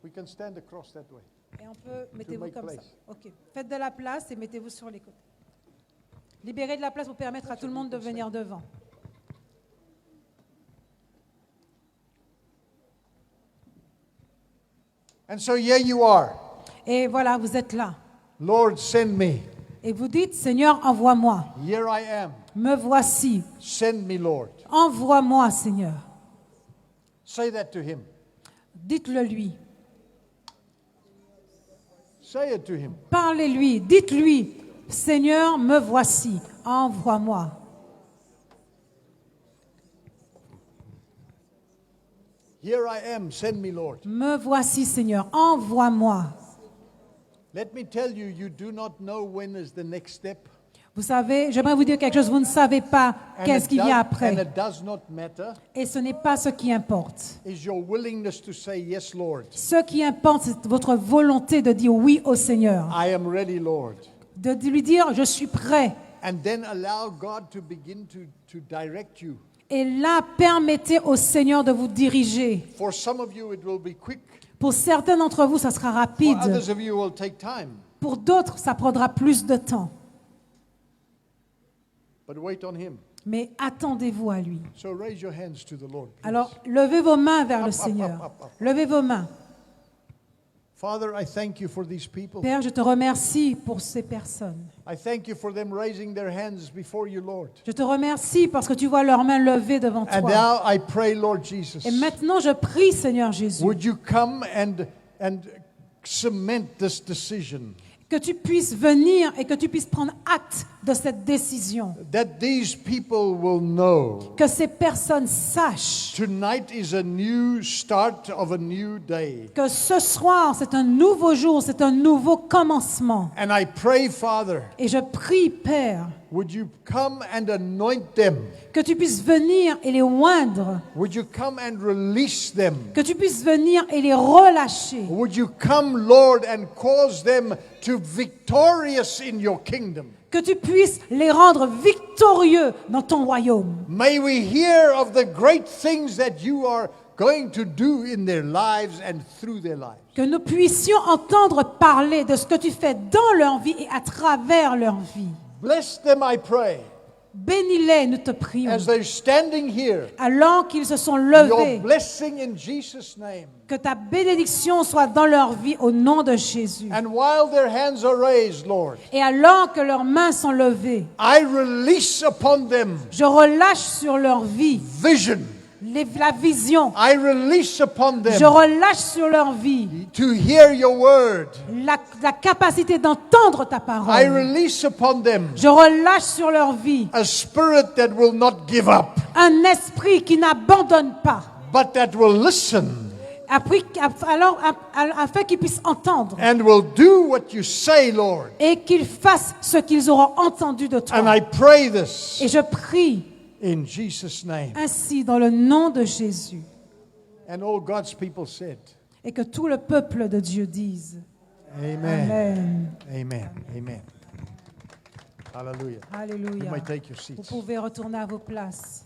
We can stand across that way. Et on peut, mettez-vous make comme ça. place. Ok. Faites de la place et mettez-vous sur les côtés. Libérez de la place pour permettre à tout le monde de venir devant. And so here you are. Et voilà, vous êtes là. Lord, send me. Et vous dites, Seigneur, envoie-moi. Here I am. Me voici. Send me, Lord. Envoie-moi, Seigneur. Say that to him. Dites-le lui. Say it to him. Parlez-lui. Dites-lui, Seigneur, me voici. Envoie-moi. Here I am. Send me, Lord. Me voici, Seigneur. Envoie-moi. Let me tell you, you do not know when is the next step. Vous savez, j'aimerais vous dire quelque chose. Vous ne savez pas qu'est-ce qui vient and après. it does not matter. Et ce n'est pas ce qui importe. Is your willingness to say, yes, Lord. Ce qui importe, c'est votre volonté de dire oui au Seigneur. I am ready, Lord. De lui dire, je suis prêt. And then allow God to begin to direct you. Et là, permettez au Seigneur de vous diriger. For some of you, it will be quick. Pour certains d'entre vous, ça sera For rapide. others of you, it will take time. Pour d'autres, ça prendra plus de temps. But wait on Him. Mais attendez-vous à lui. So raise your hands to the Lord, please. Alors, levez vos mains vers le Up, up, Seigneur. up, up, up. Levez vos mains. Father, I thank you for these people. Père, je te remercie pour ces personnes. I thank you for them raising their hands before you, Lord. Je te remercie parce que tu vois leurs mains levées devant And toi. now I pray, Lord Jesus, Et maintenant, je prie, Seigneur Jésus, would you come and cement this decision? que tu puisses venir et que tu puisses prendre acte de cette décision. that these people will know Que ces personnes sachent tonight is a new start of a new day. que ce soir, c'est un nouveau jour, c'est un nouveau commencement. And I pray, Father, Et je prie, Père, would you come and anoint them? que tu puisses venir et les oindre, Would you come and release them? que tu puisses venir et les relâcher, Would you come, Lord, and cause them to victorious in your kingdom? que tu puisses les rendre victorieux dans ton royaume. May we hear of the great things that you are going to do in their lives and through their lives. Que nous puissions entendre parler de ce que tu fais dans leur vie et à travers leur vie. Bless them, I pray, Bénis-les, nous te prions. as they're standing here. Alors qu'ils se sont Your levés, blessing in Jesus' name. que ta bénédiction soit dans leur vie au nom de Jésus. And while their hands are raised, Lord, Et alors que leurs mains sont levées, I release upon them je relâche sur leur vie vision. la vision. I release upon Je them relâche sur leur vie to hear your word. la capacité d'entendre ta I parole. release upon them Je relâche sur leur vie a spirit that will not give up, un esprit qui n'abandonne pas, but that will listen afin qu'ils puissent entendre and will do what you say, Lord. et qu'ils fassent ce qu'ils auront entendu de And toi. I pray this Et je prie in Jesus' name. ainsi dans le nom de Jésus, And all God's people said, et que tout le peuple de Dieu dise Amen. Amen. Amen. Amen. Hallelujah. You Alléluia. may take your Vous seats. pouvez retourner à vos places.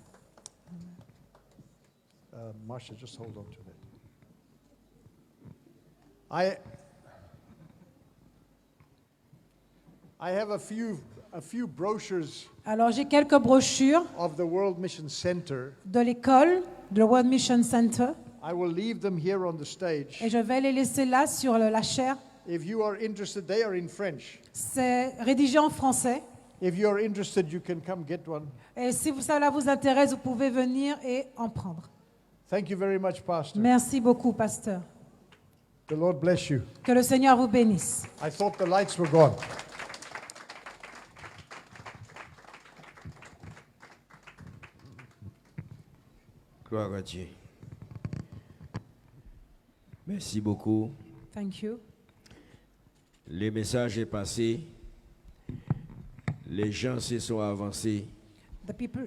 Marsha, just hold on to that. I have a few brochures Alors j'ai quelques brochures of the World Mission Center. de l'école, de World Mission Center, I will leave them here on the stage. et je vais les laisser là sur la chaire. If you are interested, they are in French. C'est rédigé en français. If you are interested, you can come get one. Et si cela vous intéresse, vous pouvez venir et en prendre. Thank you very much, Pastor. Merci beaucoup, pasteur. The Lord bless you. Que le Seigneur vous bénisse. I thought the lights were gone. Gloire à Dieu. Merci beaucoup. Thank you. Le message est passé. Les gens se sont avancés.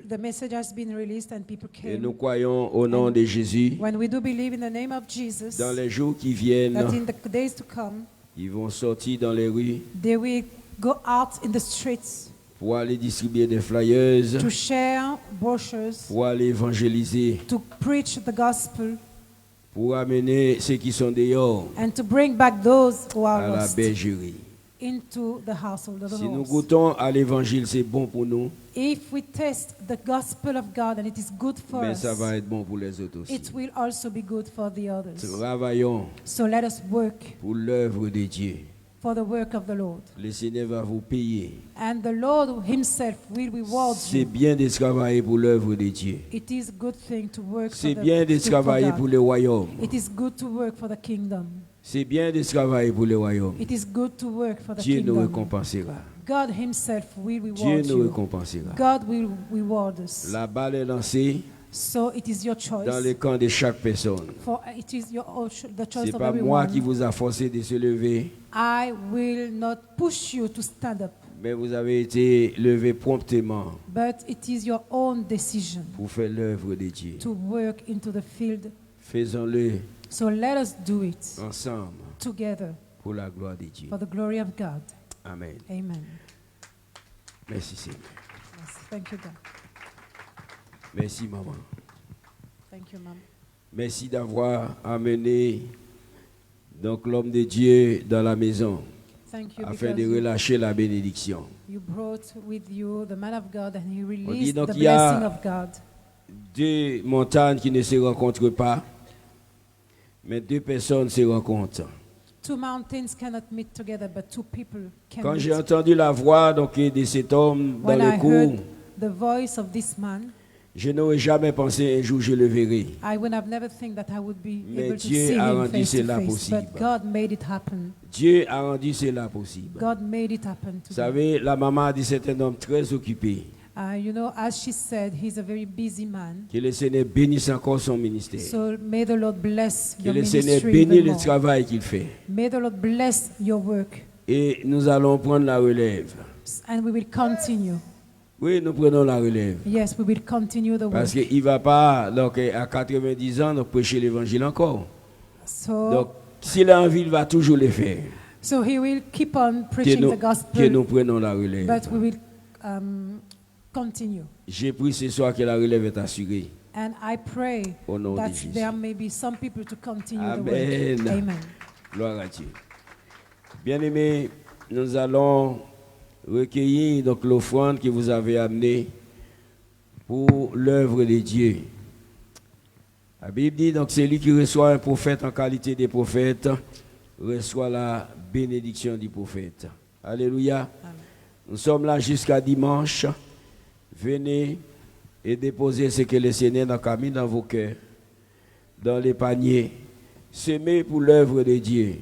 The message has been released and people Et came. nous croyons au nom de Jésus, When we do believe in the name of Jesus, dans les jours qui viennent, that in the days to come, ils vont sortir dans les rues they will go out in the streets pour aller distribuer des flyers, to share brochures, pour aller évangéliser, to preach the gospel, pour amener ceux qui sont dehors and to bring back those who à are la lost bergerie. into the household of the Si nous Lord. goûtons à l'évangile, c'est bon pour nous, If we taste the gospel of God and it is good for mais us, ça va être bon pour les autres aussi. it will also be good for the others. Travaillons So let us work pour l'œuvre de Dieu. for the work of the Lord. Le Seigneur va vous payer. And the Lord himself will reward C'est you. bien de travailler pour l'œuvre de Dieu. It is a good thing to work C'est for, bien de for travailler God. pour le royaume. It is good to work for the kingdom. C'est bien de travailler pour le royaume. It is good to work for the Dieu nous kingdom. récompensera. God himself will Dieu reward nous you. récompensera. God will reward us. La balle est lancée So it is your choice. dans le camp de chaque personne. For it is the choice C'est of pas moi qui everyone. vous a forcé de se lever, I will not push you to stand up, mais vous avez été levé promptement but it is your own decision pour faire l'œuvre de Dieu. to work into the field. Faisons-le So let us do it ensemble together pour la gloire de Dieu. for the glory of God. Amen. Amen. Merci Seigneur. Yes. Thank you, God. Merci maman. Thank you, Mom. Merci d'avoir amené donc l'homme de Dieu dans la maison Thank you afin because de relâcher la bénédiction. you brought with you the man of God and he dit released donc the il y a- blessing of God. Deux montagnes qui ne se rencontrent pas, mais deux personnes se rencontrent. Two mountains cannot meet together, but two people can Quand meet. j'ai entendu la voix donc, de cet homme dans When I le cours, heard the voice of this man, Je n'aurais jamais pensé un jour je le verrai. I would have never think that I would be Mais able to Dieu see a him rendu face to cela face. possible. But God made it happen. Dieu a rendu cela possible. God made it happen Vous to me. savez, la maman a dit c'est un homme très occupé. You know, as she said, he's a very busy man. Que le Seigneur bénisse encore son ministère. So may the Lord bless Que your le Seigneur ministry bénisse even le more. travail qu'il fait. May the Lord bless your work. Et nous allons prendre la relève. And we will continue. Oui, nous prenons la relève. Yes, we will continue the work. Parce qu'il ne va pas, donc, à 90 ans, donc, prêcher l'évangile encore. Donc, s'il a envie, il va toujours le faire. So he will keep on Que preaching nous, the que nous gospel, prenons la relève. but we will continue. J'ai pris ce soir que la relève est assurée. And I pray Au nom de that Jésus. there may be some people to continue the Amen. work. Amen. Gloire à Dieu. Bien-aimés, nous allons recueillir donc l'offrande que vous avez amenée pour l'œuvre de Dieu. La Bible dit donc celui qui reçoit un prophète en qualité de prophète reçoit la bénédiction du prophète. Alléluia. Amen. Nous sommes là jusqu'à dimanche. Venez et déposez ce que le Seigneur a mis dans vos cœurs, dans les paniers. Semez pour l'œuvre de Dieu.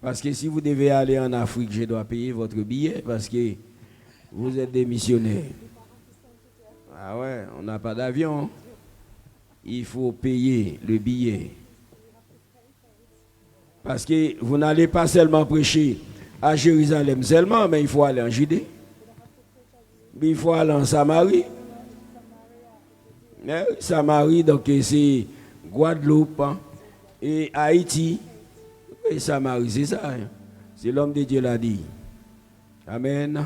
Parce que si vous devez aller en Afrique, je dois payer votre billet parce que vous êtes des missionnaires. Ah ouais, on n'a pas d'avion. Il faut payer le billet. Parce que vous n'allez pas seulement prêcher à Jérusalem seulement, mais il faut aller en Judée. Il faut aller en Samarie. Samarie, donc c'est Guadeloupe hein, et Haïti. Et Samarie, c'est ça. Hein. C'est l'homme de Dieu l'a dit. Amen.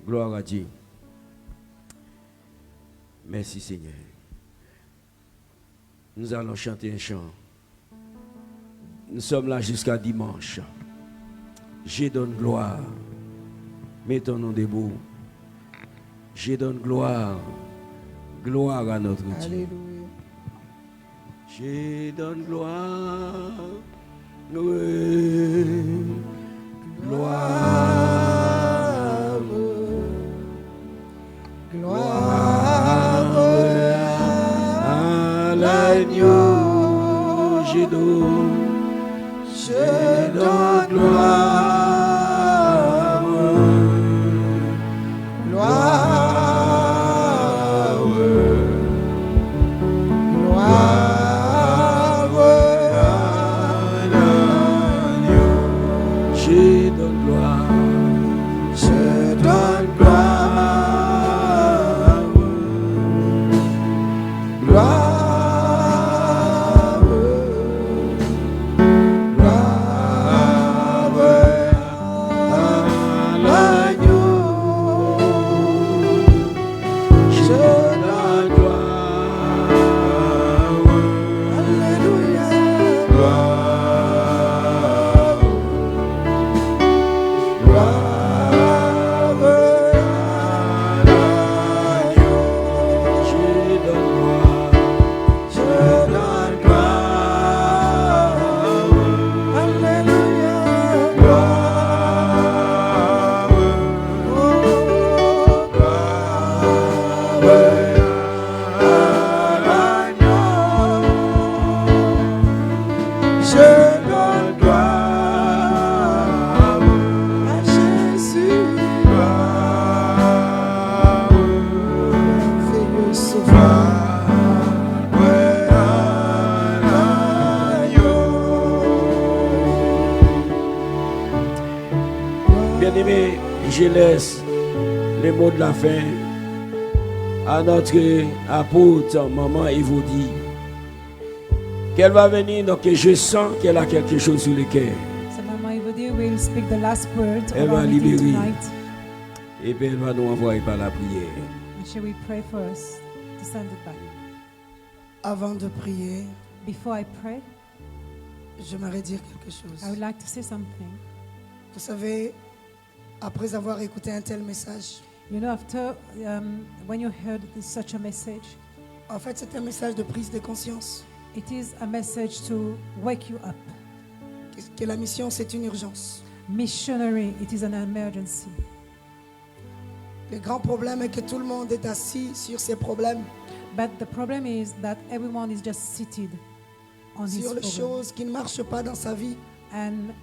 Gloire à Dieu. Merci Seigneur. Nous allons chanter un chant. Nous sommes là jusqu'à dimanche. Je donne gloire. Mets ton nom debout. Je donne gloire. Gloire à notre Dieu. Alléluia. Je donne gloire. Oui. Gloire. Gloire À l'agneau. Je donne gloire. Gloire, gloire à l'agneau. Je donne gloire. je donne gloire, gloire, Bien-aimé, je laisse les mots de la fin à notre apôtre, maman Evodie, qu'elle va venir, donc je sens qu'elle a quelque chose sur le cœur. So Mama Evodi will speak the last word Elle of our va meeting libérer. tonight. Et puis elle va nous envoyer par la prière. And she will pray for us to send it back. Avant de prier, Before I pray, j'aimerais dire quelque chose. I would like to say something. Vous savez, après avoir écouté un tel message, You know, after when you heard such a message, en fait, c'est un message de prise de conscience. it is a message to wake you up. Que la mission, c'est une urgence. Missionary, it is an emergency. Le grand problème est que tout le monde est assis sur ses problèmes, But the problem is that everyone is just seated on his sur les problem choses qui ne marchent pas dans sa vie. and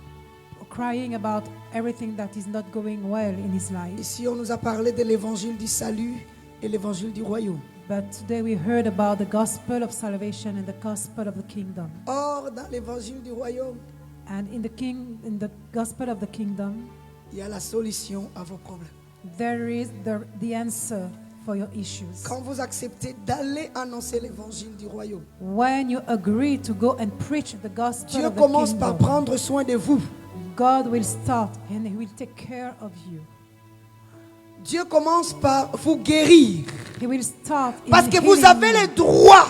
crying about everything that is not going well in his life. Ici, on nous a parlé de l'évangile du salut et l'évangile du royaume. But today we heard about the gospel of salvation and the gospel of the kingdom. Or, dans l'évangile du royaume, And in the gospel of the kingdom, il y a la solution à vos problèmes. there is the answer for your issues. Quand vous acceptez d'aller annoncer l'évangile du royaume, When you agree to go and preach the gospel Dieu of the commence par kingdom, prendre soin de vous. God will start and He will take care of you. Dieu commence par vous guérir. He will start in Parce que vous healing avez you. le droit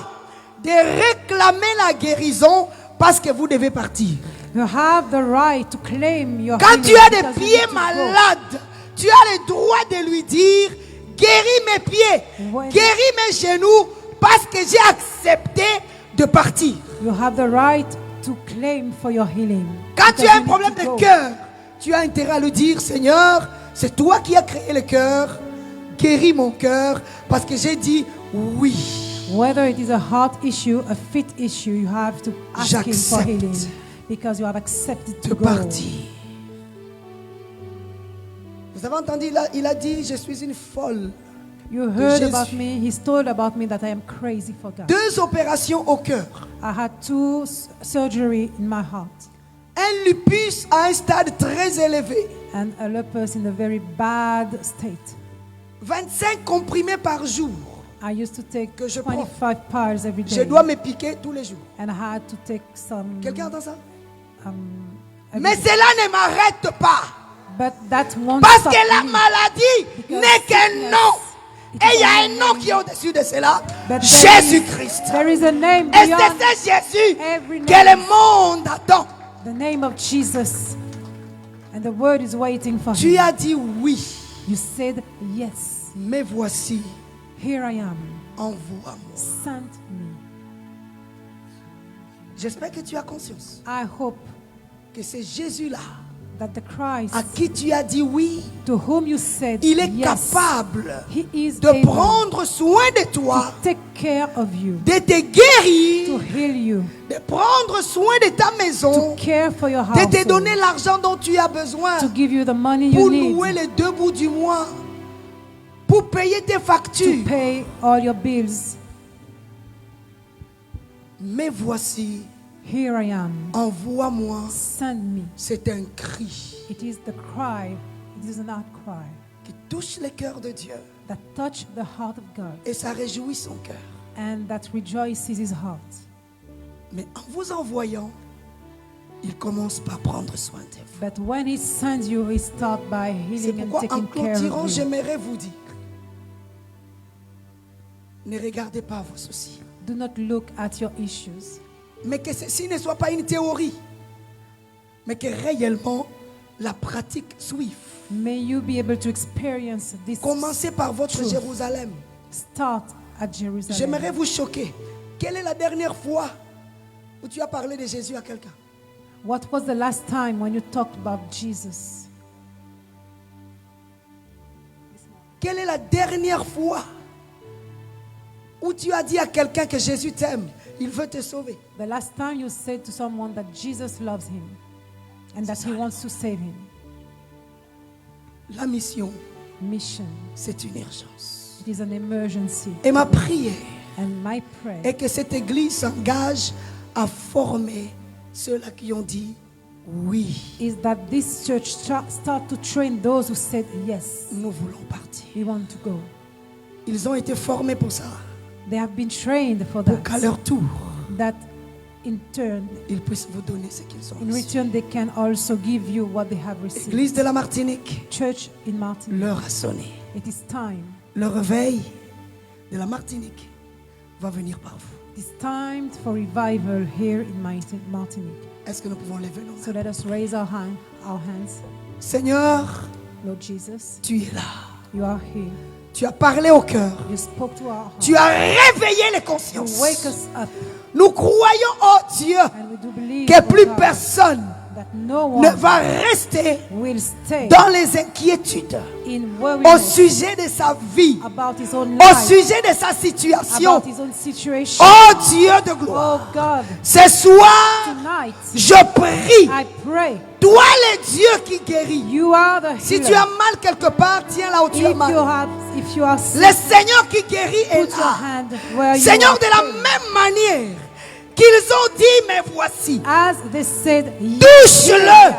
de réclamer la guérison parce que vous devez partir. You have the right to claim your Quand healing tu as des because you pieds need to go. malades, tu as le droit de lui dire, guéris mes pieds, Ouais. guéris mes genoux parce que j'ai accepté de partir. You have the right to claim for your healing. Quand because tu as you un need problème to de go. cœur, tu as intérêt à lui dire, Seigneur, c'est toi qui as créé le cœur, guéris mon cœur parce que j'ai dit oui. Whether it is a heart issue, a feet issue, you have to ask Him for J'accepte healing because you have accepted De to go. partir. Vous avez entendu, il a dit, je suis une folle. You heard Jésus. about me. He's told about me that I am crazy for God. 2 opérations au cœur. I had 2 surgery in my heart Un lupus à un stade très élevé. and a lupus in a very bad state. 25 comprimés par jour. I used to take Que je prends. 25 pills every Je day, dois me piquer tous les jours. and I had to take some. Quelqu'un entend ça? Every Mais day. cela ne m'arrête pas. But that won't Parce stop que la me. maladie Because n'est qu'un sickness, nom. it Et is il y a only un nom qui est au-dessus de cela. But Jésus-Christ. there is a name Et beyond c'est ce Jésus every que name. le monde attend. The name of Jesus. And the word is waiting for Tu him. as dit oui. You said yes. Mais voici, Here I am. envoie-moi. Send me. J'espère que tu as conscience I hope que c'est Jésus-là that the Christ à qui tu as dit oui, to whom you said il est yes, capable he is de able prendre soin de toi, to take care of you, de te to guérir, heal you, de prendre soin de ta to maison, care for your de house, te donner l'argent dont tu as besoin to give you the money you pour need louer les 2 bouts du mois, pour payer tes to factures. pay all your bills. Mais voici, Here I am. envoie-moi. Send me. C'est un cri It is the cry. It is an outcry qui touche le cœur de Dieu that touched the heart of God et ça réjouit son cœur. and that rejoices his heart. Mais en vous envoyant, il commence par prendre soin de vous. But when he sends you, he starts by C'est healing and pourquoi en taking care clôturant, of you. j'aimerais vous dire, ne regardez pas vos soucis, Do not look at your issues, mais que ceci ne soit pas une théorie, mais que réellement la pratique suive. may you be able to experience this. Commencez par votre Truth. Jérusalem. Start at Jerusalem. J'aimerais vous choquer. Quelle est la dernière fois où tu as parlé de Jésus à quelqu'un? What was the last time when you talked about Jesus? Quelle est la dernière fois où tu as dit à quelqu'un que Jésus t'aime, il veut te sauver? The last time you said to someone that Jesus loves him and that he wants to save him. La mission, Mission. c'est une urgence. It is an emergency. Et ma prière And my prayer est que cette église s'engage à former ceux-là qui ont dit oui, is that this church start to train those who said yes, nous voulons partir. we want to go. Ils ont été formés pour ça, They have been trained for pour qu'à that. leur tour, That in turn, ils puissent vous donner ce qu'ils ont in reçu. return, they can also give you what they have received. L'église de la Martinique, Church in Martinique, l'heure a sonné. it is time. Le réveil de la Martinique va venir par vous. It is time for revival here in Martinique. Est-ce que nous pouvons lever nos So mains? let us raise our hands. Seigneur, Lord Jesus, tu es là. you are here. Tu as parlé au cœur. You spoke to our heart. Tu as réveillé les You consciences. wake us up, Nous croyons, oh Dieu, and we do believe que oh plus God, personne that no ne one va rester will stay dans les inquiétudes in au worriness sujet de sa vie, about his own au life, sujet de sa situation. about his own situation. Oh Dieu de Oh gloire, God, ce soir, tonight je prie, I pray toi le Dieu qui guérit. you are the Si tu healer. as mal quelque part, tiens là où tu as mal. If you are sick, Le Seigneur qui guérit est put your là. hand where you Seigneur, are. de la même manière qu'ils ont dit, mais voici, As they said, touche-le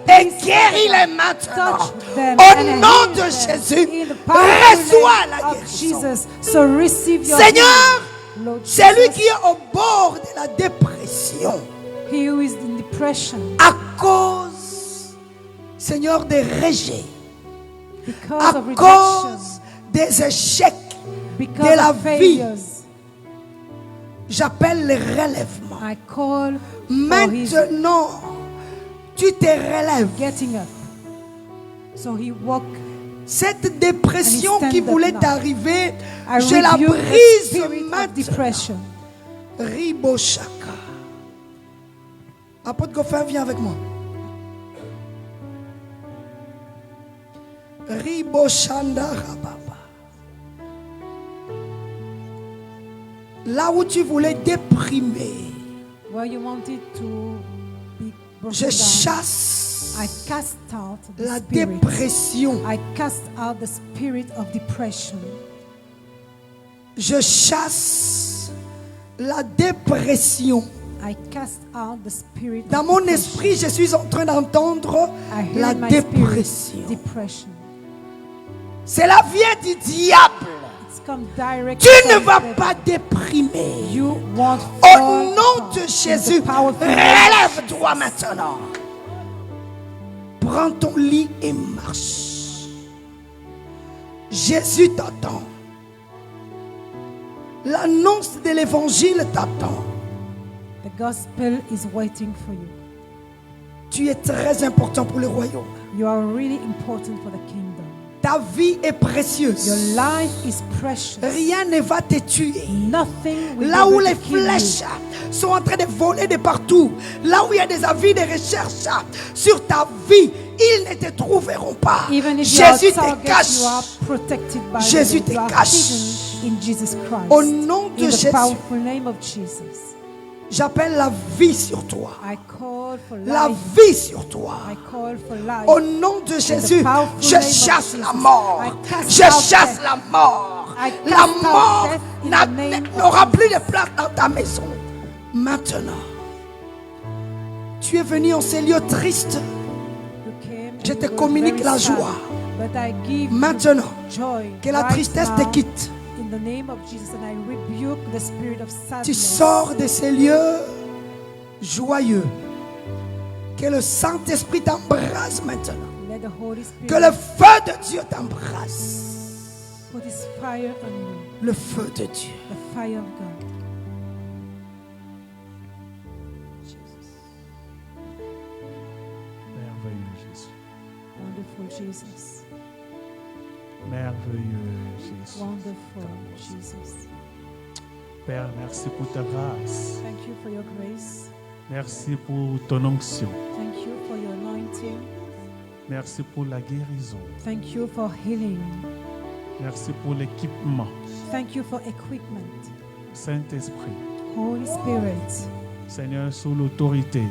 et guéris-le maintenant. touch them Au and nom heal de them Jésus, in the powerful reçois name la of guérison. Jesus. So receive your Seigneur, healing, Lord c'est lui Jesus. qui est au bord de la dépression He who is in depression à cause, Seigneur, des rejets, because à of rejection, cause des échecs. because de la of vie. failures. J'appelle le relèvement. I call for his Maintenant, tu te relèves. getting up. So he walked. Cette dépression And he qui stand up voulait now. t'arriver, I je la rebuke the brise spirit of maintenant. depression. Riboshaka. Apôtre Goffin, viens avec moi. Riboshanda Rababa. Là où tu voulais déprimer, Where you wanted to be broken je down, chasse I cast out the la spirit. dépression. I cast out the spirit of depression. Je chasse la dépression. I cast out the spirit Dans of mon depression. esprit, je suis en train d'entendre I hear la in my dépression. spirit depression. Cela vient du diable. It's come direct Tu ne from vas the pas devil. déprimer. You won't Au fall nom down. de In the Jésus, powerful name of relève-toi maintenant. Prends ton lit et marche. Jésus t'attend. L'annonce de l'évangile t'attend. The gospel is waiting for you. Tu es très important pour le royaume. You are really important for the kingdom. Ta vie est Your précieuse. life is precious. Rien ne va te tuer. Nothing will Là be où able les to kill you. flèches sont en train de voler de partout, là où il y a des avis de recherche sur ta vie, ils ne te trouveront pas. Even if you are Jésus te target, cache. you are protected by Jésus the te Lord. You are cache. hidden in Jesus Christ. Au nom de in the Jésus, powerful name of Jesus. j'appelle la vie sur toi. I call for La life. vie sur toi. I call for life. Au nom de Jésus, powerful je name of chasse la Jesus, mort. I cast Je out chasse death. la mort. I La cast out mort death in the name of n'aura plus Jesus. de place dans ta maison. Maintenant, tu es venu en ces lieux tristes. You came Je and te you were communique very la sad, joie. but I give Maintenant, you joy que la right tristesse now te quitte. in the name of Jesus, and I rebuke the spirit of sadness. Tu sors de ces lieux joyeux. Que le Saint-Esprit t'embrasse maintenant. Let the Holy Spirit Que le feu de Dieu t'embrasse. put His fire on you, Le feu de Dieu. the fire of God. Merveilleux Jésus. Wonderful Jesus. Merveilleux Jésus. Wonderful Jesus. Père, merci pour ta grâce. Thank you for your grace. Merci pour ton onction. Thank you for your anointing. Merci pour la guérison. Thank you for healing. Merci pour l'équipement. Thank you for equipment. Saint-Esprit, Holy Spirit, Seigneur, sous l'autorité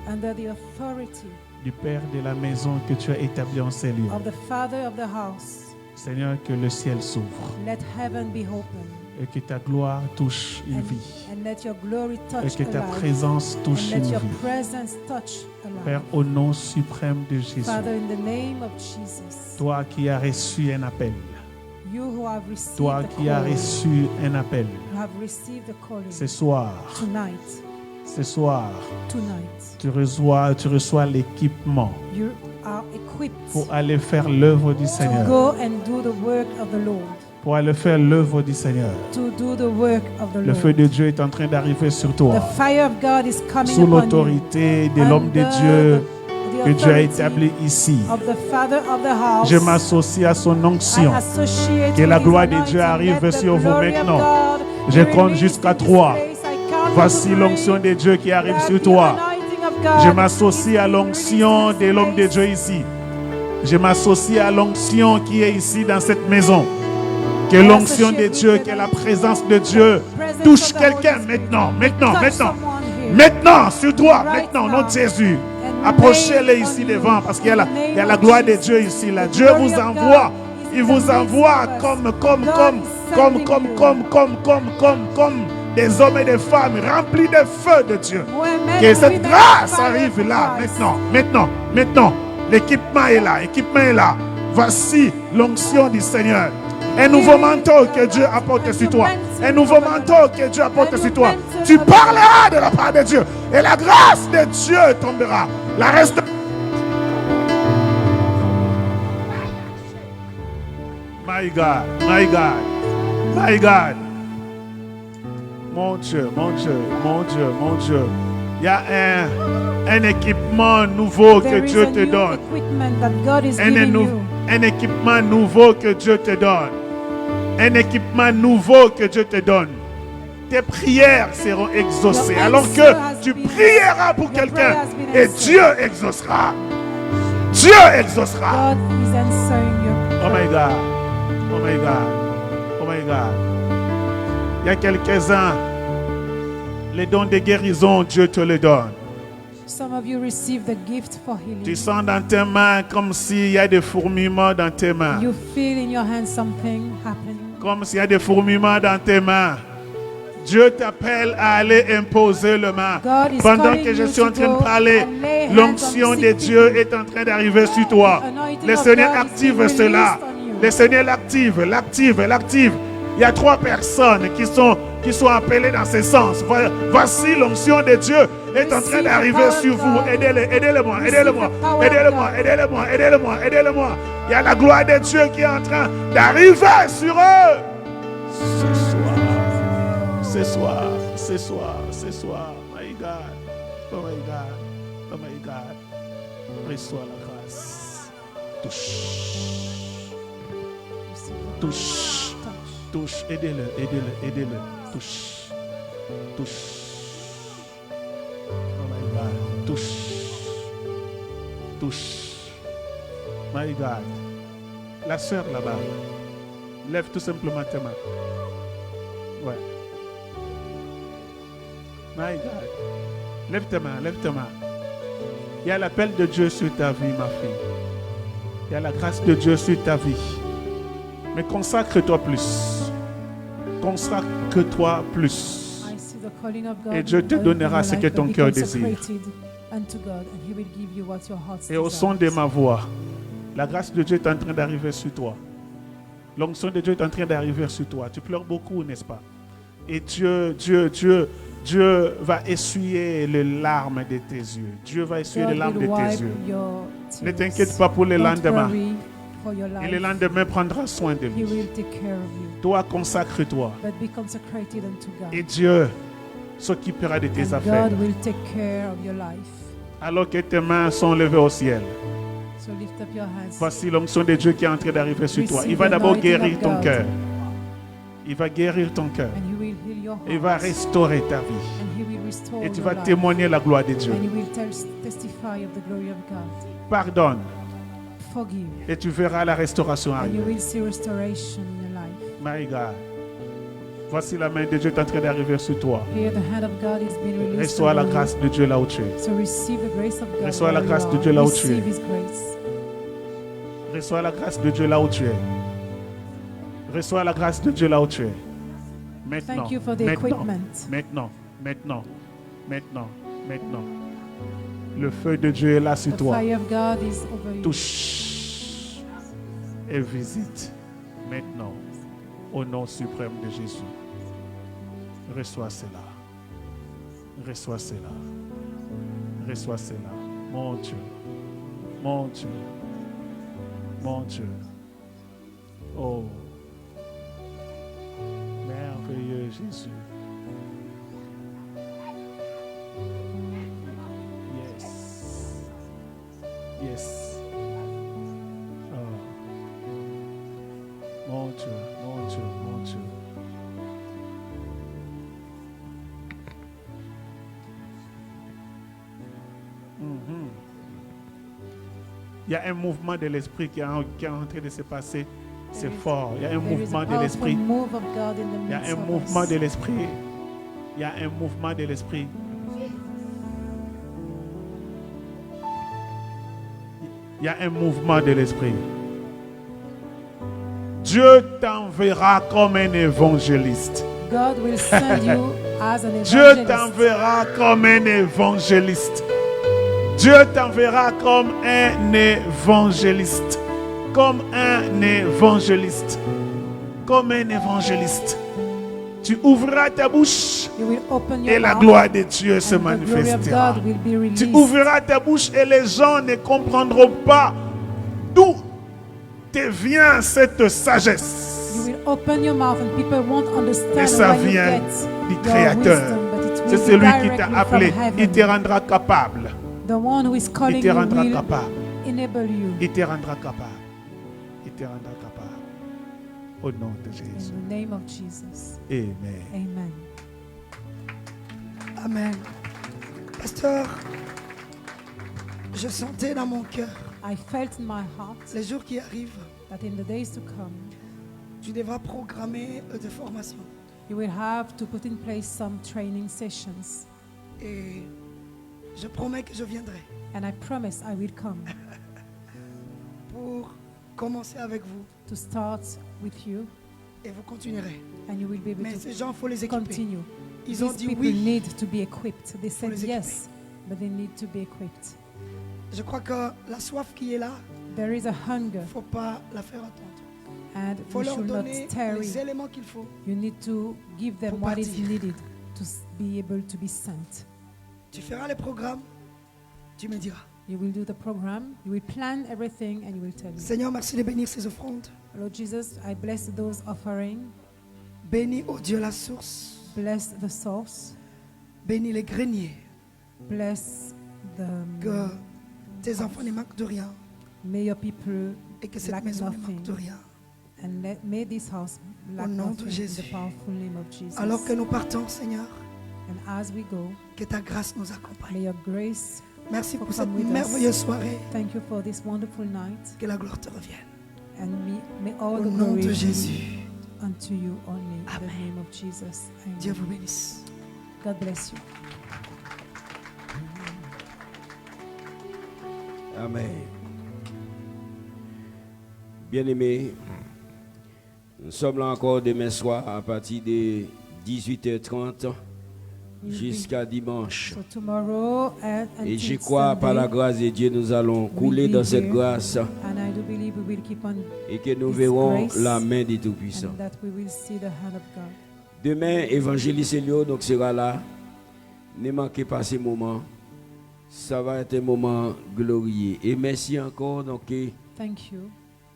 under the authority du Père de la maison que tu as établi en ces lieux. of the Father of the house, Seigneur, que le ciel s'ouvre let heaven be open et que ta gloire touche une and, vie and let your glory et touch que a ta life présence touche and let une your vie. presence touch a Père, life. au nom suprême de Jésus, Father, in the name of Jesus, toi qui as reçu un appel, you who have received toi the qui as calling, reçu un appel, you have received the calling ce soir, tonight, tu reçois l'équipement you are equipped pour aller faire l'œuvre du to Seigneur. go and do the work of the Lord, Pour aller faire l'œuvre du Seigneur. to do the work of the Le Lord. feu de Dieu est en train d'arriver sur The toi. fire of God is coming Sous upon you. l'autorité de l'homme de Under Dieu the que Dieu a authority établi ici. of the Father of the house. Je m'associe à son I onction. associate Que la with his gloire de anointing. Dieu arrive Let the sur vous glory of maintenant. God Je be compte released jusqu'à in this 3. place. I count Voici to 3. l'onction de Dieu qui arrive Let sur the toi. anointing of God. Je m'associe à l'onction de l'homme de Dieu ici. Je m'associe à l'onction qui est ici dans cette maison. Que l'onction de Dieu, que la présence de Dieu touche quelqu'un maintenant, maintenant, maintenant. Maintenant, sur toi, maintenant, au nom de Jésus. Approchez-les ici devant parce qu'il y a la gloire de Dieu ici. Là. Dieu vous envoie. Il vous envoie comme des hommes et des femmes remplis de feu de Dieu. Que cette grâce arrive là, maintenant, maintenant, maintenant. L'équipement est là, l'équipement est là. Voici l'onction du Seigneur. Un nouveau manteau que Dieu apporte sur toi. Un nouveau manteau que Dieu apporte sur toi. Tu parleras de la part de Dieu. Et la grâce de Dieu tombera. La reste. My God, my God, my God. Mon Dieu, mon Dieu, mon Dieu, mon Dieu. Il y a un équipement nouveau que Dieu te donne. Un équipement nouveau que Dieu te donne. Un équipement nouveau que Dieu te donne. Tes prières seront exaucées. Alors que tu prieras pour quelqu'un et Dieu exaucera. Dieu exaucera. Oh my God. Oh my God. Oh my God. Il y a quelques-uns. Les dons de guérison, Dieu te les donne. Some of you receive the gift for healing. Tu sens dans tes mains comme s'il y a des fourmillements dans tes mains. You feel in your hands something happening. Comme s'il y a des fourmillements dans tes mains. Dieu t'appelle à aller imposer le main. Pendant que je suis en train de parler, l'onction de Dieu est en train d'arriver sur toi. Le Seigneur active cela. Le Seigneur l'active, l'active, l'active. Il y a 3 personnes qui sont appelées dans ce sens. Voici l'onction de Dieu est en train d'arriver sur vous. Aidez-les, aidez-le-moi, aidez-le-moi, aidez-le-moi, aidez-le-moi, aidez-le-moi, aidez-le-moi. Il y a la gloire de Dieu qui est en train d'arriver sur eux. Ce soir, ce soir, ce soir. My God, oh my God, oh my God. Reçois la grâce. Touche. Touche. Touche, aidez-le, aidez-le, aidez-le. Touche. Touche. Oh my God. Touche. Touche. My God. La sœur là-bas. Lève tout simplement tes mains. Ouais. My God. Lève tes mains, lève tes mains. Il y a l'appel de Dieu sur ta vie, ma fille. Il y a la grâce de Dieu sur ta vie. Mais consacre-toi plus. Consacre-toi plus. Et Dieu te donnera ce que ton cœur désire. Et au son de ma voix, la grâce de Dieu est en train d'arriver sur toi. L'onction de Dieu est en train d'arriver sur toi. Tu pleures beaucoup, n'est-ce pas? Et Dieu va essuyer les larmes de tes yeux. Dieu va essuyer les larmes de tes yeux. Ne t'inquiète pas pour le lendemain. Et le lendemain prendra soin de lui. Toi, consacre-toi. Et Dieu s'occupera de tes affaires. Alors que tes mains sont levées au ciel. Voici l'onction de Dieu qui est en train d'arriver sur toi. Il va d'abord guérir ton cœur. Il va guérir ton cœur. Il va restaurer ta vie. Et tu vas témoigner la gloire de Dieu. Pardonne. Et tu verras la restauration arriver. My God. Voici la main de Dieu est en train d'arriver sur toi. Reçois la grâce de Dieu là où tu es. Reçois la grâce de Dieu là où tu es. Reçois la grâce de Dieu là où tu es. Reçois la grâce de Dieu là où tu es. Maintenant, maintenant, maintenant, maintenant, maintenant. Le feu de Dieu est là sur toi. Touche et visite maintenant au nom suprême de Jésus. Reçois cela. Reçois cela. Reçois cela. Mon Dieu. Mon Dieu. Mon Dieu. Oh. Merveilleux Jésus. Yes. Yes. Oh. Mon Dieu, mon Dieu, mon Dieu. Il y a un mouvement de l'esprit qui est en train de se passer. C'est fort. Il y a un There is a mouvement de powerful l'esprit. move of God in the Il y a midst un of mouvement us. de l'esprit. Il y a un mouvement de l'esprit. Il y a un mouvement de l'esprit. Dieu t'enverra comme un évangéliste. God will send you as an Dieu evangelist. t'enverra comme un évangéliste. Dieu t'enverra comme un évangéliste. Comme un évangéliste. Comme un évangéliste. Tu ouvriras ta bouche You will open your et la mouth, gloire de Dieu se and the glory of manifestera. God will be released. Tu ouvriras ta bouche et les gens ne comprendront pas d'où te vient cette sagesse. You will open your mouth and people won't understand Et ça where you vient get du your Créateur. wisdom, but it C'est will be celui qui directly t'a from appelé. heaven. Il te rendra capable. The one who is Il calling te you rendra will capable. enable you. Il te rendra capable. Il te rendra capable. Au nom de Jésus. In the name of Jesus. Amen. Amen. Amen. Pasteur, je sentais dans mon cœur, I felt in my heart les jours qui arrivent, that in the days to come, tu devras programmer des formations. you will have to put in place some training sessions. Et je promets que je viendrai And I promise I will come pour commencer avec vous. to start with you, Et vous continuerez. and you will be able Mais to ces gens, il faut les équiper. continue. Ils ont These dit people oui. need to be equipped. They said les yes, but they need to be equipped. Je crois que la soif qui est là, There is a hunger, il ne faut pas la faire attendre. and Il faut we leur should not donner tarry. les éléments qu'il faut. You need to give them Pour what is partir. needed to be able to be sent. Tu feras les programmes, tu me diras. You will do the program, you will plan everything, and you will tell me. Seigneur, merci de bénir ces offrandes. Lord Jesus, I bless those offering, Bénis, oh Dieu, la source. bless the source, Bénis les greniers. bless the. Que tes enfants ne manquent de rien. May your people Et que cette lack maison ne manque nothing, de rien. and may this house lack nom de nothing. In Jésus. the powerful name of Jesus. Alors que nous partons, Seigneur, And as we go, que ta grâce nous accompagne. may your grace. Merci pour Come cette with us. merveilleuse soirée. Thank you for this wonderful night, Que la gloire te revienne. and may all Au the nom glory de be Jésus. unto you only. In the Amen. name of Jesus. Amen. Dieu vous bénisse. God bless you. Amen. Bien-aimés, nous sommes là encore demain soir à partir de 18h30 jusqu'à dimanche. So tomorrow and Et until je crois par la Sunday, grâce de Dieu, nous allons couler be dans cette here. grâce and I do believe we will keep on, et que nous His verrons grace la main du Tout-Puissant. and that we will see the hand of God. Demain, évangéliste Elio donc sera là. Ne manquez pas ce moment. Ça va être un moment glorieux. Et merci encore donc, Thank you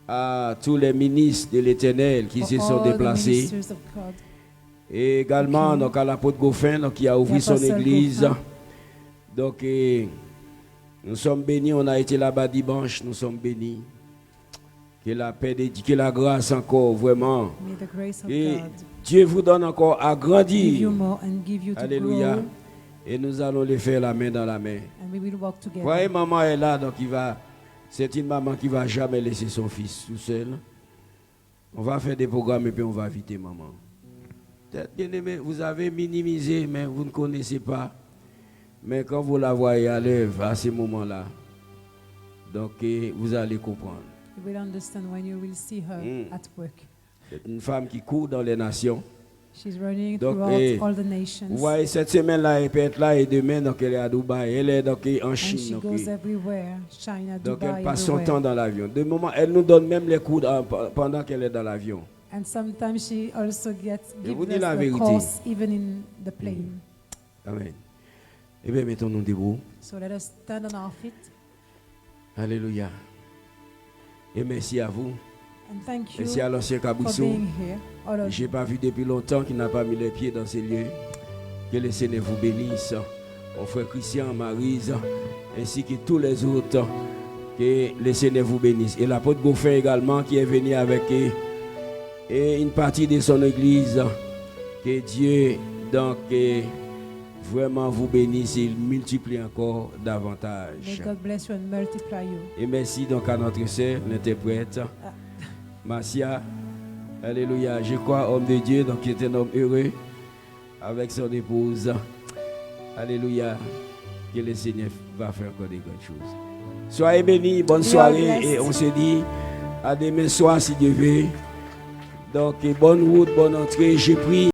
à tous les ministres de l'Éternel qui for se sont all the déplacés. ministers of God. Et également Okay. donc, à l'apôtre Goffin donc, qui a ouvert son L'apôtre église. Goffin. Donc nous sommes bénis. On a été là-bas dimanche. Nous sommes bénis. Que la paix de Dieu, que la grâce encore vraiment. May the grace of Et God Dieu vous donne encore à give you grandir. more and give you to Alléluia. grow, Et nous allons les faire la main dans la main. and we will walk together. Voyez, maman est là, donc c'est une maman qui va jamais laisser son fils tout seul. On va faire des programmes et puis on va inviter maman. Peut-être, bien aimé, vous avez minimisé, mais vous ne connaissez pas. Mais quand vous la voyez à l'œuvre à ce moment-là, donc vous allez comprendre. You will understand when you will see her at work. C'est une femme qui court dans les nations. She's running Donc, throughout all the nations. Vous voyez, cette semaine-là, elle peut être là et demain, donc elle est à Dubaï. Elle est donc en And Chine. she donc, goes everywhere, China, donc Dubai, elle passe son everywhere. temps dans l'avion. De moment, elle nous donne même les coups pendant qu'elle est dans l'avion. And sometimes she also Je vous gives dis us la the vérité. course even in the plane. Amen. Eh bien, mettons-nous debout. So let us stand on our feet Alléluia. Et merci à vous. and thank you Merci à l'ancien for Cabrisseau. being here. All of Je you. n'ai pas vu depuis longtemps qu'il n'a pas mis les pieds dans ces lieux. Que le Seigneur vous bénisse. Mon frère Christian, Maryse, ainsi que tous les autres. Que le Seigneur vous bénisse. Et l'apôtre Goffin également qui est venu avec et une partie de son église. Que Dieu donc vraiment vous bénisse et multiplie encore davantage. May God bless you and multiply you. Et merci donc à notre sœur, l'interprète, Marcia. Alléluia. Je crois, homme de Dieu, donc qui est un homme heureux avec son épouse. Alléluia. Que le Seigneur va faire encore des grandes choses. Soyez bénis, bonne soirée et on se dit à demain soir si Dieu veut. Donc bonne route, bonne entrée. J'ai pris